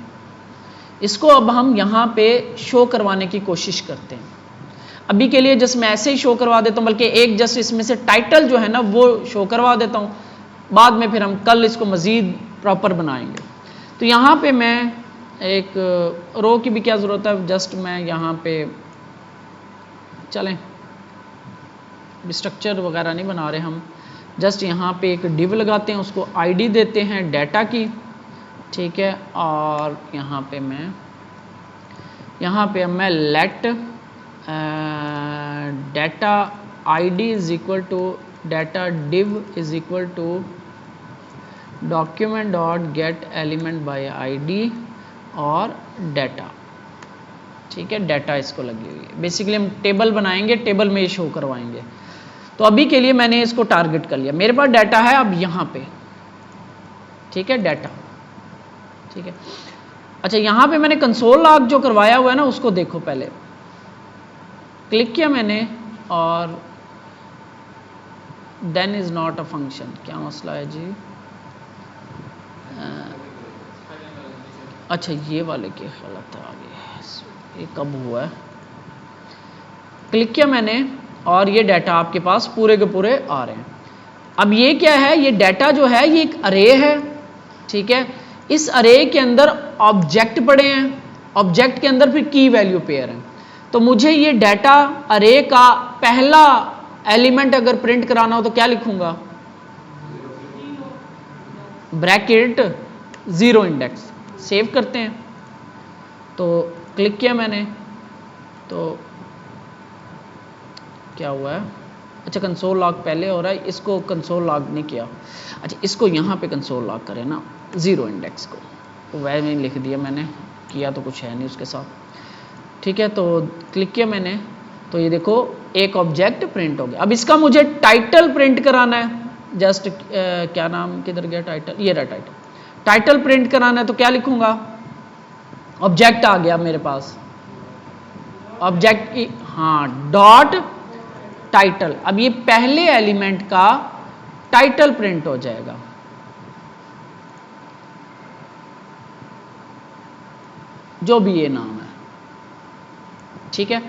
इसको अब हम यहाँ पे शो करवाने की कोशिश करते हैं। अभी के लिए जस्ट मैं ऐसे ही शो करवा देता हूँ, बल्कि एक जस्ट इसमें से टाइटल जो है ना वो शो करवा देता हूँ, बाद में फिर हम कल इसको मज़ीद प्रॉपर बनाएंगे। तो यहाँ पे मैं एक रो की भी क्या ज़रूरत है, जस्ट मैं यहाँ पे चलें स्ट्रक्चर वगैरह नहीं बना रहे हम, जस्ट यहाँ पे एक डिव लगाते हैं, उसको आईडी देते हैं डाटा की, ठीक है। और यहाँ पे मैं let data ID is equal to data div is equal to document dot get element by ID और डाटा, ठीक है। डाटा इसको लगी हुई है, बेसिकली हम टेबल बनाएंगे, टेबल में शो करवाएंगे। तो अभी के लिए मैंने इसको टारगेट कर लिया, मेरे पास डाटा है अब यहाँ पे, ठीक है, डाटा, ठीक है। अच्छा यहाँ पे मैंने कंसोल लॉग जो करवाया हुआ है ना उसको देखो, पहले क्लिक किया मैंने और then is not a function, क्या मसला है जी? अच्छा ये वाले के गलत आ गए, ये कब हुआ है? क्लिक किया मैंने और ये डाटा आपके पास पूरे के पूरे आ रहे हैं। अब ये क्या है, ये डाटा जो है ये एक अरे है, ठीक है। इस अरे के अंदर ऑब्जेक्ट पड़े हैं, ऑब्जेक्ट के अंदर फिर की वैल्यू पेयर है। तो मुझे ये डाटा अरे का पहला एलिमेंट अगर प्रिंट कराना हो तो क्या लिखूंगा? Bracket 0 index. सेव करते हैं तो क्लिक किया मैंने तो क्या हुआ है? अच्छा कंसोल लॉग पहले हो रहा है, इसको कंसोल लॉग नहीं किया। अच्छा इसको यहाँ पे कंसोल लॉग करें ना 0 इंडेक्स को, तो वह नहीं लिख दिया मैंने, किया तो कुछ है नहीं उसके साथ, ठीक है। तो क्लिक किया मैंने तो ये देखो एक ऑब्जेक्ट प्रिंट हो गया। अब इसका मुझे टाइटल प्रिंट कराना है, जस्ट क्या नाम किधर गया टाइटल, ये रहा टाइटल। टाइटल प्रिंट कराना है तो क्या लिखूंगा? ऑब्जेक्ट आ गया मेरे पास, ऑब्जेक्ट की हाँ डॉट टाइटल। अब ये पहले एलिमेंट का टाइटल प्रिंट हो जाएगा, जो भी ये नाम है, ठीक है।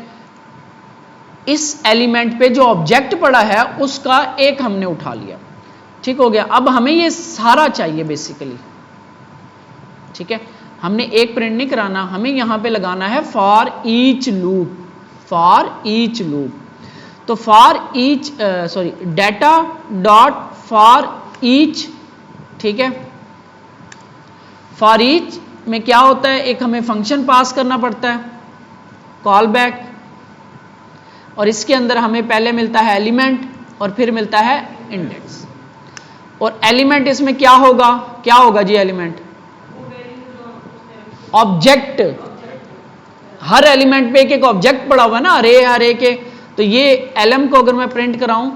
इस एलिमेंट पे जो ऑब्जेक्ट पड़ा है उसका एक हमने उठा लिया, ठीक हो गया। अब हमें ये सारा चाहिए बेसिकली, ठीक है। हमने एक प्रिंट नहीं कराना, हमें यहां पे लगाना है for each loop, for each loop. तो for each data dot for each, ठीक है। फॉर ईच में क्या होता है, एक हमें फंक्शन पास करना पड़ता है कॉल बैक, और इसके अंदर हमें पहले मिलता है एलिमेंट और फिर मिलता है इंडेक्स। और एलिमेंट इसमें क्या होगा, क्या होगा जी एलिमेंट? ऑब्जेक्ट। हर एलिमेंट पे एक एक ऑब्जेक्ट पड़ा हुआ है ना, अरे के। तो ये एलएम को अगर मैं प्रिंट कराऊं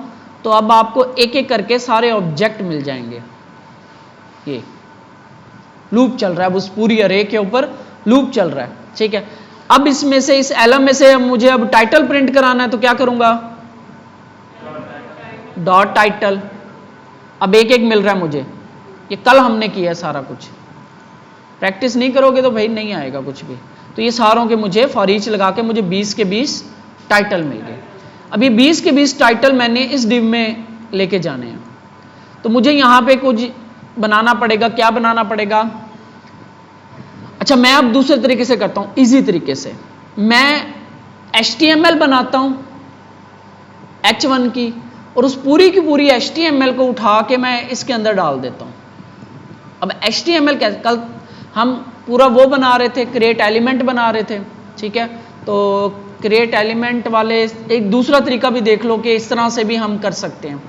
तो अब आपको एक एक करके सारे ऑब्जेक्ट मिल जाएंगे। ये लूप चल रहा है, उस पूरी अरे के ऊपर लूप चल रहा है, ठीक है। अब इसमें से इस एलएम में से मुझे अब टाइटल प्रिंट कराना है तो क्या करूंगा? Dot title. अब एक एक मिल रहा है मुझे, ये कल हमने किया सारा कुछ, प्रैक्टिस नहीं करोगे तो भाई नहीं आएगा कुछ भी। तो ये सारों के मुझे फॉर ईच लगा के मुझे 20 के 20 टाइटल मिल गए। अभी 20 के 20 टाइटल मैंने इस डिव में लेके जाने हैं, तो मुझे यहां पे कुछ बनाना पड़ेगा। क्या बनाना पड़ेगा? अच्छा मैं अब दूसरे तरीके से करता हूं, इजी तरीके से मैं HTML बनाता हूं H1 की, और उस पूरी की पूरी HTML को उठा के मैं इसके अंदर डाल देता हूं। अब HTML कैसे, कल हम पूरा वो बना रहे थे, क्रिएट एलिमेंट बना रहे थे, ठीक है। तो क्रिएट एलिमेंट वाले एक दूसरा तरीका भी देख लो कि इस तरह से भी हम कर सकते हैं।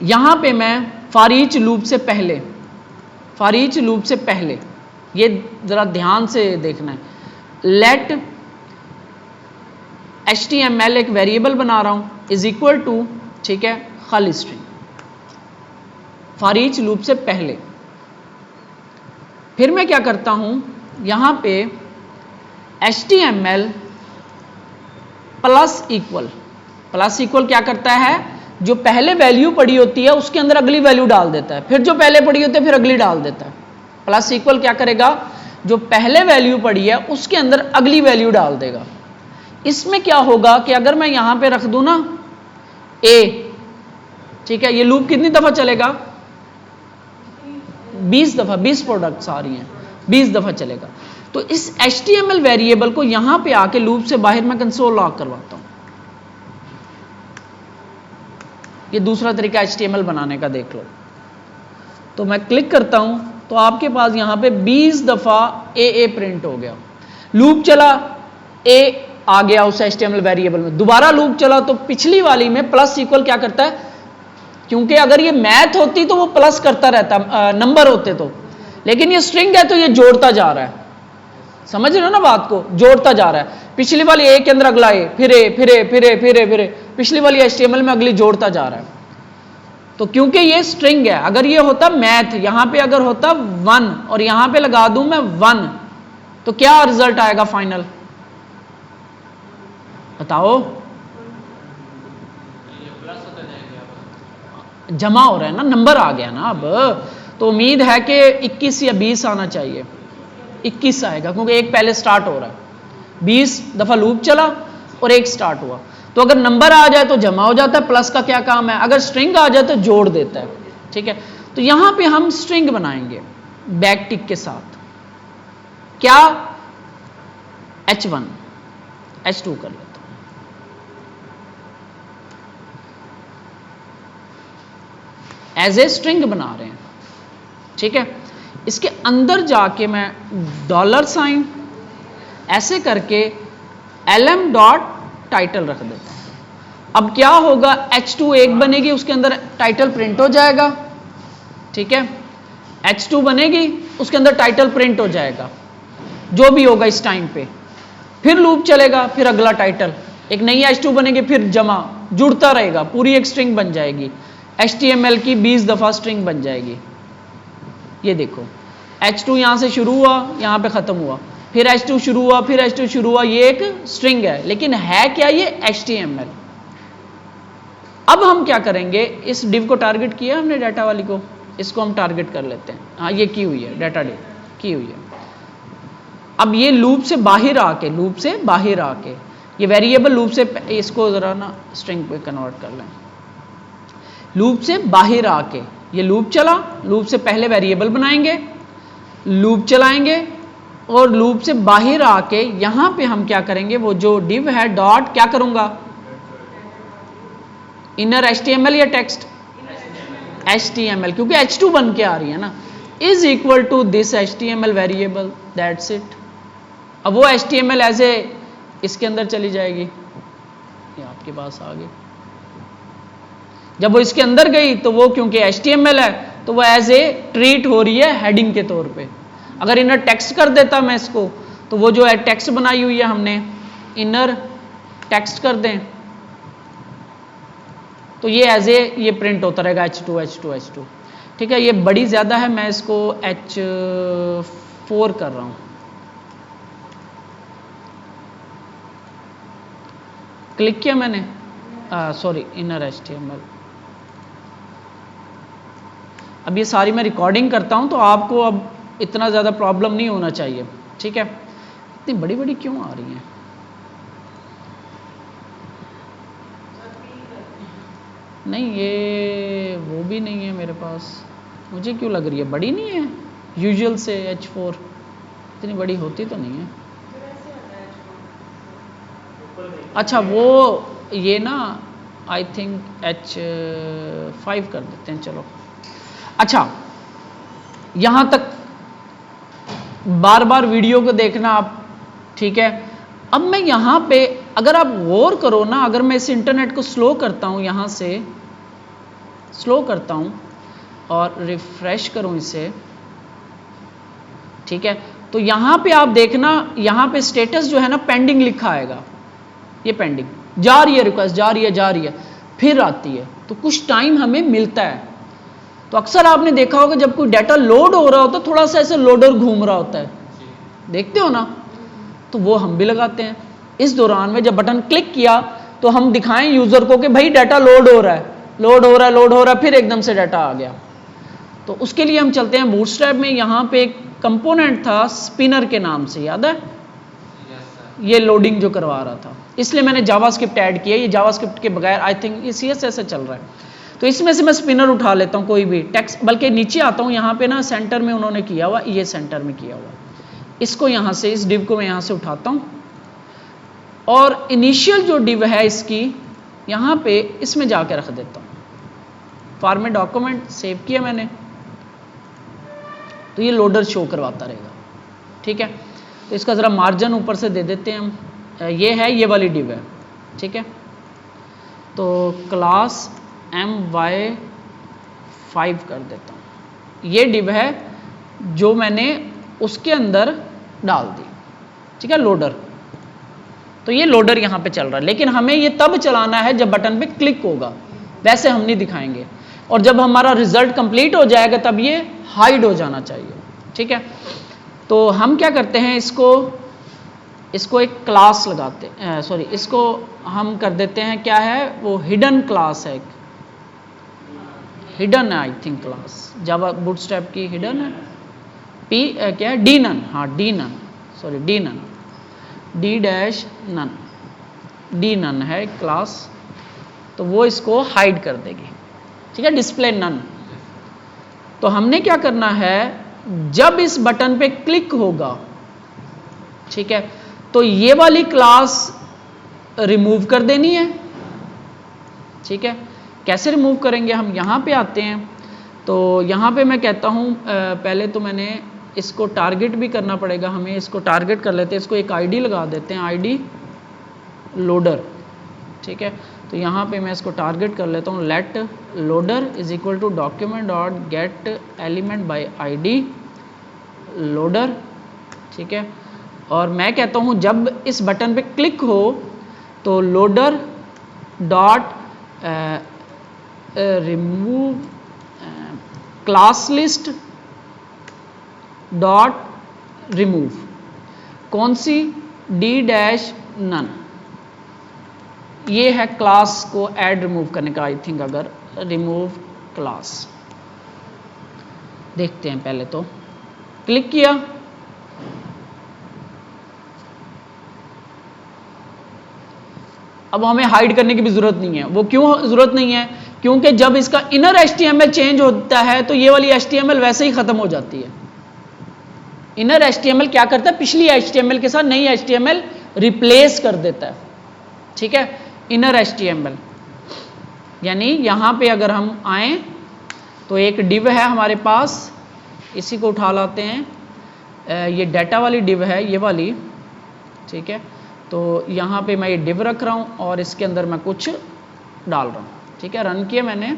यहां पे मैं फॉर ईच लूप से पहले, फॉर ईच लूप से पहले, ये जरा ध्यान से देखना है, लेट HTML एक वेरिएबल बना रहा हूं इज इक्वल टू, ठीक है, खाली स्ट्रिंग फॉर ईच लूप से पहले। फिर मैं क्या करता हूं, यहां पे HTML प्लस इक्वल क्या करता है, जो पहले वैल्यू पड़ी होती है उसके अंदर अगली वैल्यू डाल देता है, फिर जो पहले पड़ी होती है फिर अगली डाल देता है। प्लस इक्वल क्या करेगा, जो पहले वैल्यू पड़ी है उसके अंदर अगली वैल्यू डाल देगा। इसमें क्या होगा कि अगर मैं यहां पे रख दूं ना A, ठीक है, ये लूप कितनी दफा चलेगा, 20 दफा, 20 प्रोडक्ट्स आ रही हैं, 20 दफा चलेगा। तो इस HTML वेरिएबल को यहां पे आके लूप से बाहर मैं कंसोल लॉग करवाता हूं। ये दूसरा तरीका HTML बनाने का देख लो। तो मैं क्लिक करता हूं तो आपके पास यहां पे 20 दफा A प्रिंट हो गया। लूप चला, A आ गया उस HTML वेरिएबल में, दोबारा लूप चला तो पिछली वाली में प्लस इक्वल क्या करता है, क्योंकि अगर ये मैथ होती तो वो प्लस करता रहता, नंबर होते तो, लेकिन ये स्ट्रिंग है तो ये जोड़ता जा रहा है। समझ रहे हो ना बात को, जोड़ता जा रहा है। पिछली वाली A के अंदर अगला A, फिर A, फिर A, फिर A, फिर A, फिर A, पिछली वाली HTML में अगली जोड़ता जा रहा है। तो क्योंकि ये स्ट्रिंग है, अगर ये होता मैथ, यहां पे अगर होता 1 और यहां पे लगा दूं मैं 1, तो क्या रिजल्ट आएगा फाइनल, बताओ। जमा हो रहा है ना, नंबर आ गया ना अब, तो उम्मीद है कि 21 या 20 आना चाहिए। 21 आएगा क्योंकि एक पहले स्टार्ट हो रहा है, 20 दफा लूप चला और एक स्टार्ट हुआ। तो अगर नंबर आ जाए तो जमा हो जाता है, प्लस का क्या काम है, अगर स्ट्रिंग आ जाए तो जोड़ देता है, ठीक है। तो यहां पे हम स्ट्रिंग बनाएंगे बैक टिक के साथ, क्या, H1 H2 कर लेता हूं, एज ए स्ट्रिंग बना रहे हैं, ठीक है। इसके अंदर जाके मैं $साइन ऐसे करके LM डॉट टाइटल रख देता हूं। अब क्या होगा, H2 एक बनेगी, उसके अंदर टाइटल प्रिंट हो जाएगा, ठीक है। H2 बनेगी, उसके अंदर टाइटल प्रिंट हो जाएगा, जो भी होगा इस टाइम पे। फिर लूप चलेगा, फिर अगला टाइटल, एक नई H2 बनेगी, फिर जमा, जुड़ता रहेगा, पूरी एक स्ट्रिंग बन जाएगी। HTML की 20 दफा स्ट्रिंग बन जाएगी। ये देखो, H2 यहां से शुरू हुआ, यहां पे खत्म हुआ, फिर H2 शुरू हुआ, फिर H2 शुरू हुआ, ये एक स्ट्रिंग है, लेकिन है क्या, ये HTML। अब हम क्या करेंगे, इस डिव को टारगेट किया हमने, डाटा वाली को, इसको हम टारगेट कर लेते हैं। हाँ, ये की हुई है, डाटा डिव की हुई है। अब ये लूप से बाहर आके, ये वेरिएबल लूप से, इसको जरा ना स्ट्रिंग पे कन्वर्ट कर लें। लूप से बाहर आके ये लूप चला, लूप से पहले वेरिएबल बनाएंगे, लूप चलाएंगे, और लूप से बाहर आके यहां पे हम क्या करेंगे, वो जो डिव है डॉट क्या करूंगा, इनर HTML या टेक्स्ट HTML, क्योंकि H2 बन के आ रही है ना, is equal to this HTML variable, that's it. अब वो HTML एज ए इसके अंदर चली जाएगी, ये आपके पास आ गई। जब वो इसके अंदर गई तो वो क्योंकि HTML है तो वो एज ए ट्रीट हो रही है हेडिंग के तौर पे। अगर इनर टेक्स्ट कर देता मैं इसको, तो वो जो है टेक्स्ट बनाई हुई है हमने, इनर टेक्स्ट कर दें तो ये एज ए ये प्रिंट होता रहेगा H2, ठीक है। ये बड़ी ज़्यादा है, मैं इसको H4 कर रहा हूँ। क्लिक किया मैंने, सॉरी, इनर HTML। अब ये सारी मैं रिकॉर्डिंग करता हूँ तो आपको अब इतना ज़्यादा प्रॉब्लम नहीं होना चाहिए, ठीक है। इतनी बड़ी बड़ी क्यों आ रही हैं, नहीं ये वो भी नहीं है मेरे पास, मुझे क्यों लग रही है बड़ी नहीं है, यूजुअल से H4 इतनी बड़ी होती तो नहीं है। अच्छा, वो ये ना आई थिंक H5 कर देते हैं, चलो। अच्छा, यहां तक बार बार वीडियो को देखना आप, ठीक है। अब मैं यहां पे, अगर आप गौर करो ना, अगर मैं इस इंटरनेट को स्लो करता हूं, यहां से स्लो करता हूं और रिफ्रेश करूं इसे, ठीक है, तो तो यहाँ पे आप देखना, यहाँ पे स्टेटस जो है ना पेंडिंग लिखा आएगा, ये पेंडिंग, जा रही है रिक्वेस्ट, जा रही है, फिर आती है, तो कुछ टाइम हमें मिलता है। तो अक्सर आपने देखा होगा जब कोई डाटा लोड हो रहा होता है, थोड़ा सा ऐसे लोडर घूम रहा होता है, देखते हो ना, तो वो हम भी लगाते हैं। इस दौरान में जब बटन क्लिक किया तो हम दिखाएं यूजर को कि भाई डाटा लोड हो रहा है, फिर एकदम से डाटा आ गया। तो उसके लिए हम चलते हैं बूटस्ट्रैप में। यहाँ पे एक कंपोनेंट था स्पिनर के नाम से, याद है? ये लोडिंग जो करवा रहा था, इसलिए मैंने जावास्क्रिप्ट ऐड किया। ये जावास्क्रिप्ट के बगैर आई थिंक ये CSS से चल रहा है। तो इसमें से मैं स्पिनर उठा लेता हूँ, कोई भी टेक्स्ट, बल्कि नीचे आता हूँ, यहाँ पे ना सेंटर में उन्होंने किया हुआ, ये सेंटर में किया हुआ, इसको यहाँ से, इस डिव को मैं यहाँ से उठाता हूँ और इनिशियल जो डिव है इसकी यहाँ पे इसमें जाके रख देता हूँ। फॉर्मेट डॉक्यूमेंट सेव किया मैंने, तो ये लोडर शो करवाता रहेगा, ठीक है। तो इसका ज़रा मार्जिन ऊपर से दे देते हैं हम, ये है, ये वाली डिव है, ठीक है। तो क्लास my5 कर देता हूँ, ये डिव है जो मैंने उसके अंदर डाल दी, ठीक है, लोडर। तो ये लोडर यहाँ पे चल रहा है, लेकिन हमें ये तब चलाना है जब बटन पे क्लिक होगा, वैसे हम नहीं दिखाएंगे। और जब हमारा रिजल्ट कंप्लीट हो जाएगा तब ये हाइड हो जाना चाहिए, ठीक है। तो हम क्या करते हैं, इसको एक क्लास लगाते हैं, सॉरी, इसको हम कर देते हैं, क्या है वो, हिडन क्लास है, हिडन है I think class, Java bootstrap की हिडन है, क्या है, डीनन, हाँ डीनन, सॉरी डीनन, d-none, डीनन है क्लास। तो वो इसको हाइड कर देगी, ठीक है, डिस्प्ले नन। तो हमने क्या करना है, जब इस बटन पे क्लिक होगा, ठीक है, तो ये वाली क्लास रिमूव कर देनी है, ठीक है। कैसे रिमूव करेंगे, हम यहाँ पे आते हैं। तो यहाँ पे मैं कहता हूँ पहले तो मैंने इसको टारगेट भी करना पड़ेगा हमें, इसको टारगेट कर लेते हैं, इसको एक आईडी लगा देते हैं, आईडी लोडर, ठीक है। तो यहाँ पे मैं इसको टारगेट कर लेता हूँ, let loader is equal to document dot get element by ID loader, ठीक है। और मैं कहता हूँ जब इस बटन पे क्लिक हो तो loader dot remove class list dot remove, कौन सी, d-none, ये है क्लास को ऐड रिमूव करने का आई थिंक। अगर रिमूव क्लास देखते हैं, पहले तो क्लिक किया, अब हमें हाइड करने की भी जरूरत नहीं है। वो क्यों जरूरत नहीं है, क्योंकि जब इसका इनर HTML चेंज होता है तो ये वाली HTML वैसे ही खत्म हो जाती है। इनर HTML क्या करता है, पिछली HTML के साथ नई HTML रिप्लेस कर देता है, ठीक है, इनर HTML। यानी यहाँ पे अगर हम आए तो एक डिव है हमारे पास, इसी को उठा लाते हैं, ये डाटा वाली डिव है, ये वाली, ठीक है। तो यहाँ पे मैं ये डिव रख रहा हूँ और इसके अंदर मैं कुछ डाल रहा हूँ, ठीक है। रन किया मैंने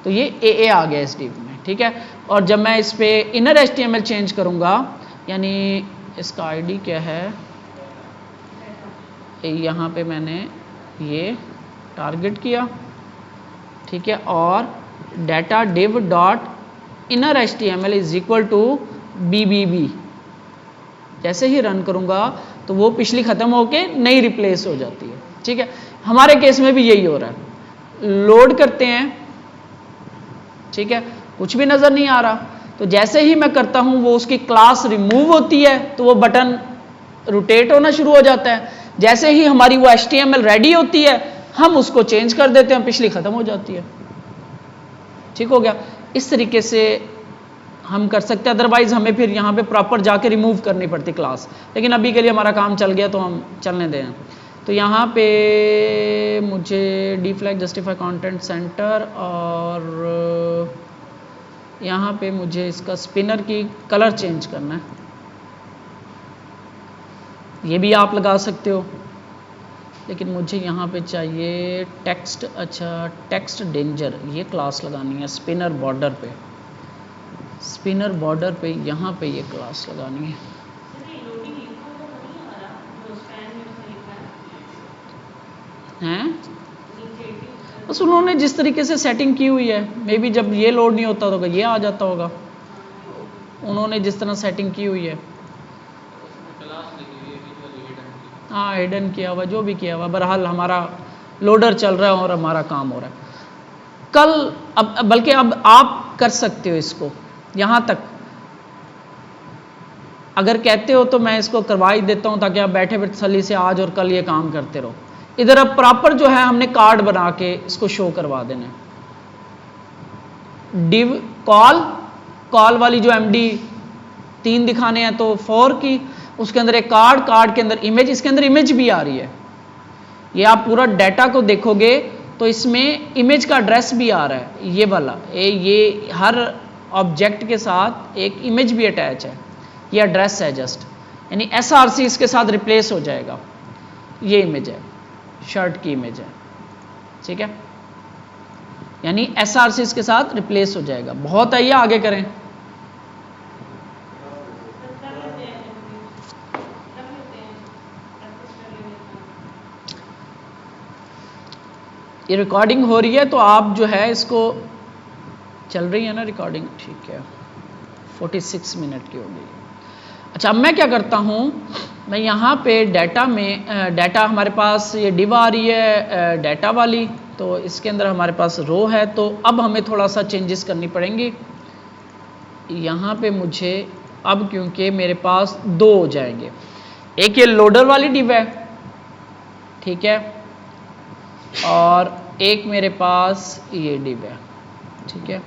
तो ये AA आ गया इस डिव में, ठीक है। और जब मैं इस पे इनर HTML चेंज करूँगा, यानी इसका आईडी क्या है, यहाँ पे मैंने ये टारगेट किया, ठीक है, और data div dot inner HTML is equal to BBB, जैसे ही रन करूँगा तो वो पिछली ख़त्म होके नई रिप्लेस हो जाती है, ठीक है। हमारे केस में भी यही हो रहा है, लोड करते हैं, ठीक है, कुछ भी नज़र नहीं आ रहा। तो जैसे ही मैं करता हूँ वो उसकी क्लास रिमूव होती है तो वो बटन रोटेट होना शुरू हो जाता है। जैसे ही हमारी वो HTML रेडी होती है हम उसको चेंज कर देते हैं, पिछली ख़त्म हो जाती है, ठीक हो गया। इस तरीके से हम कर सकते हैं, अदरवाइज हमें फिर यहाँ पे प्रॉपर जाके रिमूव करनी पड़ती क्लास, लेकिन अभी के लिए हमारा काम चल गया तो हम चलने दें। तो यहाँ पे मुझे डीफ्लैग जस्टिफाई कंटेंट सेंटर, और यहाँ पे मुझे इसका स्पिनर की कलर चेंज करना है, ये भी आप लगा सकते हो, लेकिन मुझे यहाँ पे चाहिए टेक्स्ट, अच्छा टेक्स्ट डेंजर, ये क्लास लगानी है स्पिनर बॉर्डर पे, स्पिनर बॉर्डर पे यहाँ पे ये क्लास लगानी है, हैं, बस उन्होंने जिस तरीके से सेटिंग की हुई है, मे बी जब ये लोड नहीं होता तो ये आ जाता होगा, उन्होंने जिस तरह सेटिंग की हुई है। हाँ, हिडन किया हुआ, जो भी किया हुआ, बहरहाल हमारा लोडर चल रहा है और हमारा काम हो रहा है। कल अब बल्कि अब आप कर सकते हो इसको, यहाँ तक अगर कहते हो तो मैं इसको करवा ही देता हूँ ताकि आप बैठे बैठे तसल्ली से आज और कल ये काम करते रहो। इधर अब प्रॉपर जो है हमने कार्ड बना के इसको शो करवा देना है। डिव कॉल वाली जो एमडी 3 दिखाने हैं तो 4 की, उसके अंदर एक कार्ड के अंदर इमेज, इसके अंदर इमेज भी आ रही है। ये आप पूरा डाटा को देखोगे तो इसमें इमेज का एड्रेस भी आ रहा है, ये वाला ये हर ऑब्जेक्ट के साथ एक इमेज भी अटैच है, ये एड्रेस है जस्ट, यानी एसआरसी इसके साथ रिप्लेस हो जाएगा। ये इमेज है, शर्ट की इमेज है, ठीक है, यानी एसआरसी इसके साथ रिप्लेस हो जाएगा। बहुत आइए आगे करें। ये रिकॉर्डिंग हो रही है तो आप जो है इसको, चल रही है ना रिकॉर्डिंग, ठीक है, 46 मिनट की हो गई। अच्छा, अब मैं क्या करता हूँ, मैं यहाँ पे डाटा में डाटा हमारे पास ये डिव आ रही है डाटा वाली, तो इसके अंदर हमारे पास रो है, तो अब हमें थोड़ा सा चेंजेस करनी पड़ेंगी। यहाँ पे मुझे अब क्योंकि मेरे पास 2 हो जाएंगे, एक ये लोडर वाली डिव है, ठीक है, और एक मेरे पास ये डिव है, ठीक है।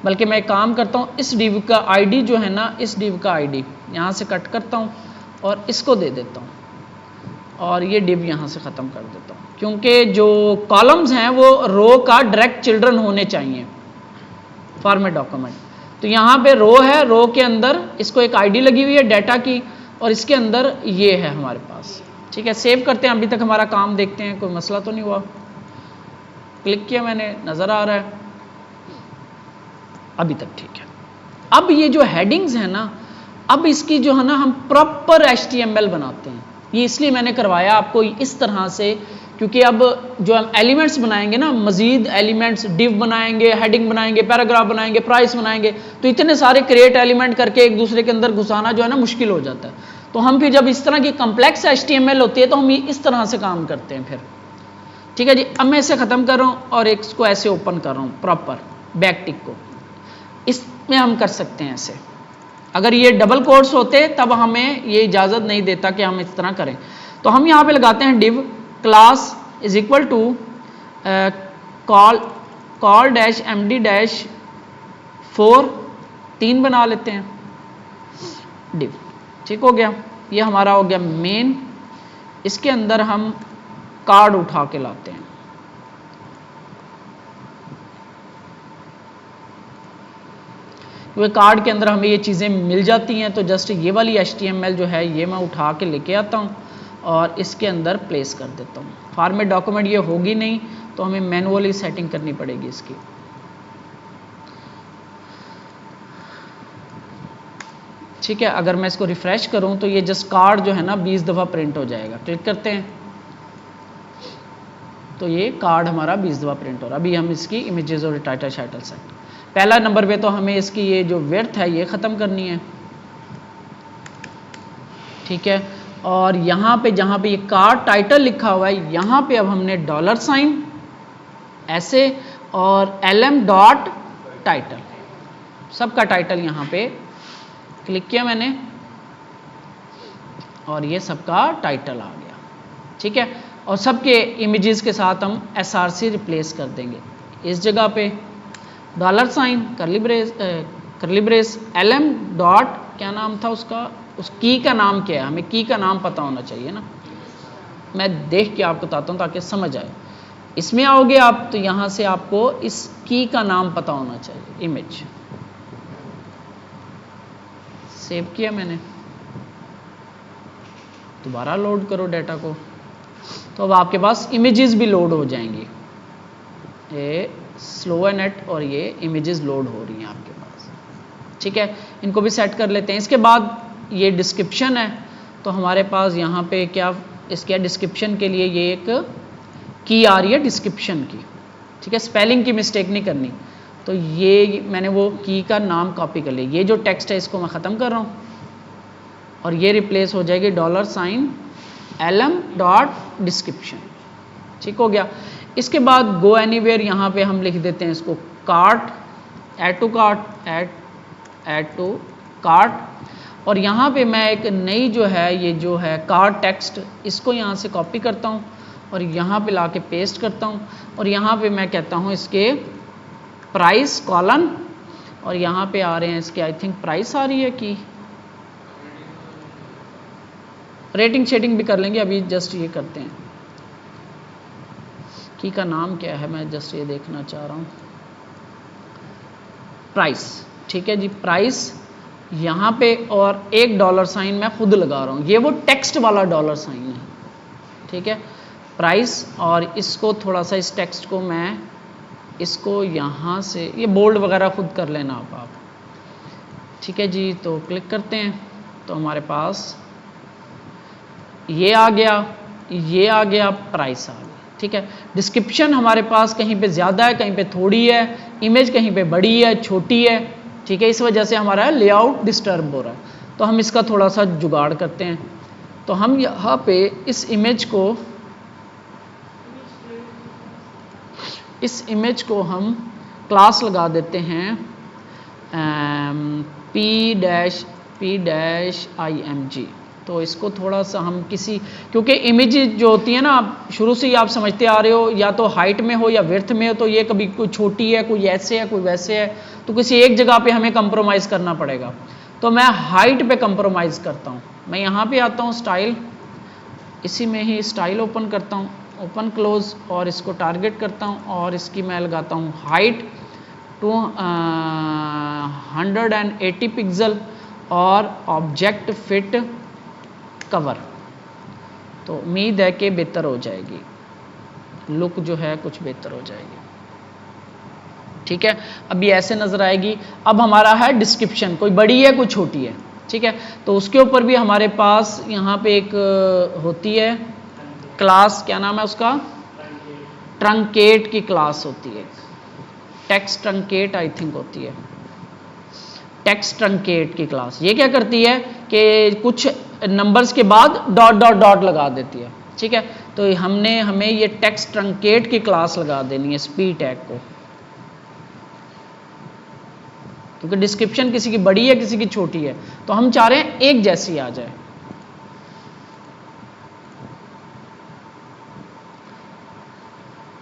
बल्कि मैं एक काम करता हूँ, इस डिव का आईडी जो है ना, इस डिव का आईडी यहाँ से कट करता हूँ और इसको दे देता हूँ, और ये डिव यहाँ से ख़त्म कर देता हूँ, क्योंकि जो कॉलम्स हैं वो रो का डायरेक्ट चिल्ड्रन होने चाहिए फॉर्मेट डॉक्यूमेंट। तो यहाँ पे रो है, रो के अंदर इसको एक आईडी लगी हुई है डाटा की, और इसके अंदर ये है हमारे पास, ठीक है। सेव करते हैं, अभी तक हमारा काम देखते हैं, कोई मसला तो नहीं हुआ। क्लिक किया मैंने, नज़र आ रहा है अभी तक, ठीक है। अब ये जो हेडिंग्स है ना, अब इसकी जो है ना हम प्रॉपर HTML बनाते हैं। ये इसलिए मैंने करवाया आपको इस तरह से, क्योंकि अब जो हम एलिमेंट्स बनाएंगे ना, मजीद एलिमेंट्स, डिव बनाएंगे, हेडिंग बनाएंगे, पैराग्राफ बनाएंगे, प्राइस बनाएंगे, तो इतने सारे क्रिएट एलिमेंट करके एक दूसरे के अंदर घुसाना जो है ना मुश्किल हो जाता है। तो हम फिर जब इस तरह की कम्प्लेक्स HTML होती है तो हम इस तरह से काम करते हैं फिर, ठीक है जी। अब मैं इसे ख़त्म कर रहा हूँ और इसको ऐसे ओपन कर रहा हूँ, प्रॉपर बैक टिक को, इसमें हम कर सकते हैं ऐसे। अगर ये डबल कोट्स होते तब हमें ये इजाज़त नहीं देता कि हम इस तरह करें। तो हम यहाँ पे लगाते हैं div class is equal to col dash md dash 4, 3 बना लेते हैं डिव, ठीक हो गया। ये हमारा हो गया मेन। इसके अंदर हम कार्ड उठा के लाते हैं, क्योंकि कार्ड के अंदर हमें ये चीज़ें मिल जाती हैं, तो जस्ट ये वाली HTML जो है ये मैं उठा के लेके आता हूँ और इसके अंदर प्लेस कर देता हूँ। फॉर्मेट डॉक्यूमेंट ये होगी नहीं तो हमें मैनुअली सेटिंग करनी पड़ेगी इसकी। ठीक है, अगर मैं इसको रिफ्रेश करूँ तो ये जस्ट कार्ड जो है ना 20 दफ़ा प्रिंट हो जाएगा। क्लिक करते हैं तो ये कार्ड हमारा 20 दफ़ा प्रिंट हो रहा है। अभी हम इसकी इमेजेस और टाइटल शाइटल सेट, पहला नंबर पे तो हमें इसकी ये जो विड्थ है ये ख़त्म करनी है, ठीक है। और यहाँ पे जहाँ पे ये कार्ड टाइटल लिखा हुआ है यहाँ पे अब हमने $, ऐसे और LM डॉट टाइटल, सबका टाइटल यहाँ पे क्लिक किया मैंने और ये सबका टाइटल आ गया, ठीक है। और सबके इमेजेस के साथ हम SRC रिप्लेस कर देंगे। इस जगह पे $, करली ब्रेस LM डॉट, क्या नाम था उसका, उस की का नाम क्या है, हमें की का नाम पता होना चाहिए ना, मैं देख के आपको बताता हूँ ताकि समझ आए। इसमें आओगे आप तो यहाँ से आपको इस की का नाम पता होना चाहिए। इमेज सेव किया मैंने, दोबारा लोड करो डाटा को, तो अब आपके पास इमेजेस भी लोड हो जाएंगी। ये स्लो है नेट और ये इमेजेस लोड हो रही हैं आपके पास, ठीक है। इनको भी सेट कर लेते हैं। इसके बाद ये डिस्क्रिप्शन है, तो हमारे पास यहाँ पे क्या इसके डिस्क्रिप्शन के लिए ये एक की आ रही है डिस्क्रिप्शन की, ठीक है, स्पेलिंग की मिस्टेक नहीं करनी। तो ये मैंने वो की का नाम कॉपी कर लिया, ये जो टेक्स्ट है इसको मैं ख़त्म कर रहा हूँ और ये रिप्लेस हो जाएगी $lm.description, ठीक हो गया। इसके बाद गो एनीवेयर, यहाँ पे हम लिख देते हैं इसको कार्ट, ऐड टू कार्ट, और यहाँ पे मैं एक नई जो है ये जो है कार्ट टेक्स्ट, इसको यहाँ से कॉपी करता हूँ और यहाँ पे लाके पेस्ट करता हूँ और यहाँ पे मैं कहता हूँ इसके प्राइस कॉलन, और यहाँ पे आ रहे हैं इसके आई थिंक प्राइस आ रही है कि रेटिंग शेटिंग भी कर लेंगे, अभी जस्ट ये करते हैं की का नाम क्या है, मैं जस्ट ये देखना चाह रहा हूँ, प्राइस, ठीक है जी, प्राइस यहाँ पे, और $1 मैं खुद लगा रहा हूँ, ये वो टेक्स्ट वाला $, है, ठीक है, प्राइस। और इसको थोड़ा सा इस टेक्स्ट को मैं इसको यहाँ से, ये बोल्ड वगैरह खुद कर लेना आप, ठीक है जी। तो क्लिक करते हैं तो हमारे पास ये आ गया, ये आ गया, प्राइस आ गया, ठीक है। डिस्क्रिप्शन हमारे पास कहीं पे ज़्यादा है, कहीं पे थोड़ी है, इमेज कहीं पे बड़ी है, छोटी है, ठीक है, इस वजह से हमारा लेआउट डिस्टर्ब हो रहा है। तो हम इसका थोड़ा सा जुगाड़ करते हैं। तो हम यहाँ पे इस इमेज को हम क्लास लगा देते हैं P-img। तो इसको थोड़ा सा हम क्योंकि इमेज जो होती है ना, शुरू से ही आप समझते आ रहे हो, या तो हाइट में हो या विड्थ में हो, तो ये कभी कोई छोटी है, कोई ऐसे है, कोई वैसे है, तो किसी एक जगह पे हमें कंप्रोमाइज़ करना पड़ेगा। तो मैं हाइट पे कंप्रोमाइज़ करता हूँ, मैं यहाँ पे आता हूँ स्टाइल, इसी में ही स्टाइल ओपन करता हूँ, ओपन क्लोज, और इसको टारगेट करता हूँ और इसकी मैं लगाता हूँ हाइट 180 पिक्सल और ऑब्जेक्ट फिट कवर। तो उम्मीद है कि बेहतर हो जाएगी, लुक जो है कुछ बेहतर हो जाएगी, ठीक है। अभी ऐसे नज़र आएगी। अब हमारा है डिस्क्रिप्शन, कोई बड़ी है कोई छोटी है, ठीक है। तो उसके ऊपर भी हमारे पास यहाँ पे एक होती है क्लास, क्या नाम है उसका, ट्रंकेट की क्लास होती है, टेक्स्ट ट्रंकेट आई थिंक होती है, टेक्स्ट ट्रंकेट की क्लास। ये क्या करती है कि कुछ नंबर्स के बाद डॉट डॉट डॉट लगा देती है, ठीक है। तो हमें ये टेक्स्ट ट्रंकेट की क्लास लगा देनी है स्पी टैग को, क्योंकि डिस्क्रिप्शन किसी की बड़ी है किसी की छोटी है, तो हम चाह रहे हैं एक जैसी आ जाए।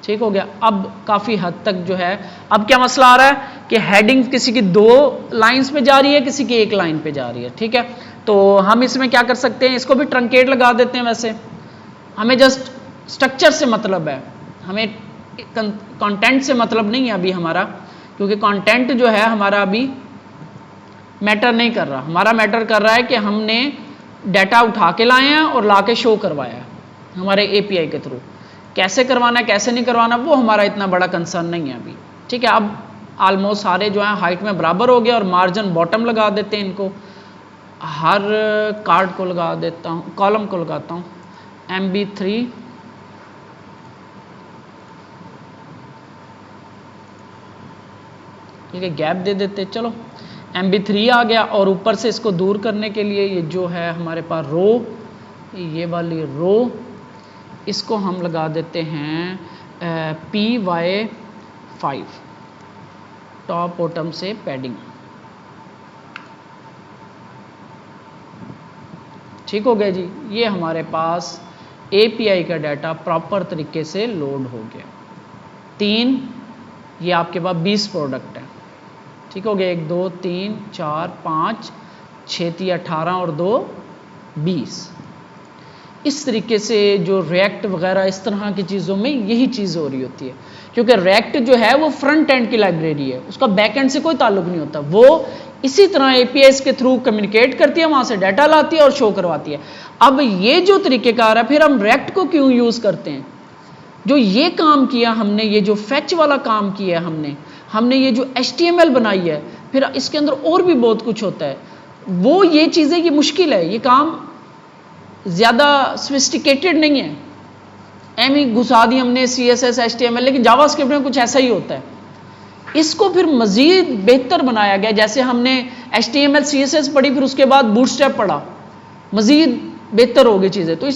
ठीक हो गया। अब काफ़ी हद तक जो है, अब क्या मसला आ रहा है कि हेडिंग किसी की 2 लाइंस पे जा रही है, किसी की 1 लाइन पे जा रही है, ठीक है। तो हम इसमें क्या कर सकते हैं, इसको भी ट्रंकेट लगा देते हैं। वैसे हमें जस्ट स्ट्रक्चर से मतलब है, हमें कंटेंट से मतलब नहीं है अभी हमारा, क्योंकि कंटेंट जो है हमारा अभी मैटर नहीं कर रहा। हमारा मैटर कर रहा है कि हमने डाटा उठा के लाए हैं और ला के शो करवाया है हमारे API के थ्रू। कैसे करवाना है कैसे नहीं करवाना वो हमारा इतना बड़ा कंसर्न नहीं है अभी, ठीक है। अब ऑलमोस्ट सारे जो है हाइट में बराबर हो गया, और मार्जिन बॉटम लगा देते हैं इनको, हर कार्ड को लगा देता हूँ, कॉलम को लगाता हूँ MB3, ठीक है, गैप दे देते। चलो MB3 आ गया, और ऊपर से इसको दूर करने के लिए ये जो है हमारे पास रो, ये वाली रो, इसको हम लगा देते हैं PY5, टॉप बॉटम से पैडिंग, ठीक हो गया जी। ये हमारे पास API का डाटा प्रॉपर तरीके से लोड हो गया। 3, ये आपके पास 20 प्रोडक्ट है, ठीक हो गया। 1 2 3 4 5 6 3 18 और 2 20। इस तरीके से जो रिएक्ट वगैरह इस तरह की चीज़ों में यही चीज़ हो रही होती है, क्योंकि रिएक्ट जो है वो फ्रंट एंड की लाइब्रेरी है, उसका बैक एंड से कोई ताल्लुक नहीं होता। वो इसी तरह APIs के थ्रू कम्युनिकेट करती है, वहाँ से डाटा लाती है और शो करवाती है। अब ये जो तरीक़ेकार है, फिर हम रिएक्ट को क्यों यूज़ करते हैं? जो ये काम किया हमने, ये जो फैच वाला काम किया हमने ये जो HTML बनाई है, फिर इसके अंदर और भी बहुत कुछ होता है। वो ये चीज़ें, ये मुश्किल है, ये काम ज़्यादा सोफिस्टिकेटेड नहीं है, एम ही घुसा दी हमने CSS HTML, लेकिन जावास्क्रिप्ट में कुछ ऐसा ही होता है। इसको फिर मजीद बेहतर बनाया गया, जैसे हमने HTML CSS पढ़ी, फिर उसके बाद बूटस्ट्रैप पढ़ा, मजीद बेहतर हो गई चीज़ें। तो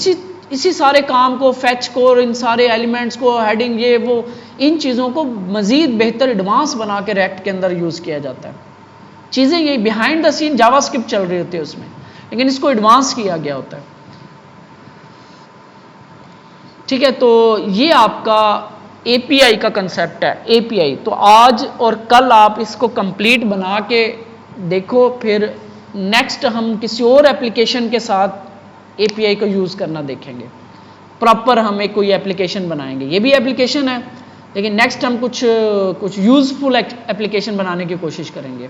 इसी सारे काम को, फैच को और इन सारे एलिमेंट्स को, हेडिंग, ये वो, इन चीज़ों को मजीद बेहतर एडवांस बना के रिएक्ट के अंदर यूज़ किया जाता है। चीज़ें ये बिहाइंड द सीन जावास्क्रिप्ट चल रही होती है उसमें, लेकिन इसको एडवांस किया गया होता है। ठीक है, तो ये आपका API का कंसेप्ट है। API तो आज और कल आप इसको कंप्लीट बना के देखो, फिर नेक्स्ट हम किसी और एप्लीकेशन के साथ API को यूज़ करना देखेंगे। प्रॉपर हम एक कोई एप्लीकेशन बनाएंगे, ये भी एप्लीकेशन है, लेकिन नेक्स्ट हम कुछ यूज़फुल एप्लीकेशन बनाने की कोशिश करेंगे।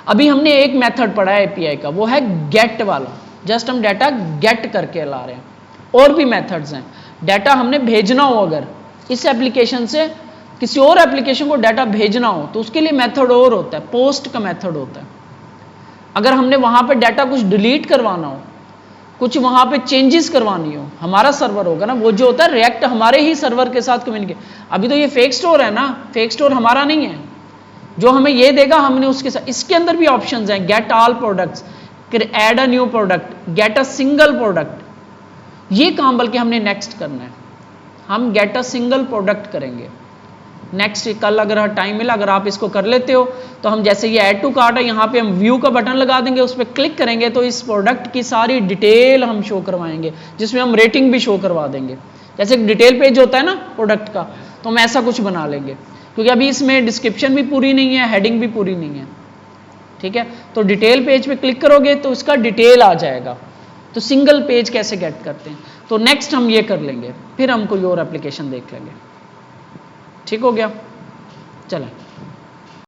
अभी हमने एक मेथड पढ़ा है API का, वो है गेट वाला, जस्ट हम डाटा गेट करके ला रहे हैं। और भी मेथड्स हैं, डाटा हमने भेजना हो, अगर इस एप्लीकेशन से किसी और एप्लीकेशन को डाटा भेजना हो तो उसके लिए मेथड और होता है, पोस्ट का मेथड होता है। अगर हमने वहाँ पे डाटा कुछ डिलीट करवाना हो, कुछ वहाँ पे चेंजेस करवानी हो, हमारा सर्वर होगा ना, वो जो होता है रिएक्ट हमारे ही सर्वर के साथ कम्युनिकेट। अभी तो ये फेक स्टोर है ना, फेक स्टोर हमारा नहीं है, जो हमें ये देगा हमने उसके साथ, इसके अंदर भी ऑप्शंस हैं, get all products, add a new product, get a single product. ये काम बल्कि हमने नेक्स्ट करना है, हम गेट अ सिंगल प्रोडक्ट करेंगे नेक्स्ट। कल अगर टाइम मिला, अगर आप इसको कर लेते हो तो हम जैसे ये ऐड टू कार्ट है, यहाँ पे हम व्यू का बटन लगा देंगे, उस पर क्लिक करेंगे तो इस प्रोडक्ट की सारी डिटेल हम शो करवाएंगे, जिसमें हम रेटिंग भी शो करवा देंगे। जैसे एक डिटेल पेज होता है ना प्रोडक्ट का, तो हम ऐसा कुछ बना लेंगे, क्योंकि अभी इसमें डिस्क्रिप्शन भी पूरी नहीं है, हेडिंग भी पूरी नहीं है। ठीक है, तो डिटेल पेज पे क्लिक करोगे तो इसका डिटेल आ जाएगा। तो सिंगल पेज कैसे गेट करते हैं, तो नेक्स्ट हम ये कर लेंगे, फिर हम कोई और एप्लीकेशन देख लेंगे। ठीक हो गया, चलें।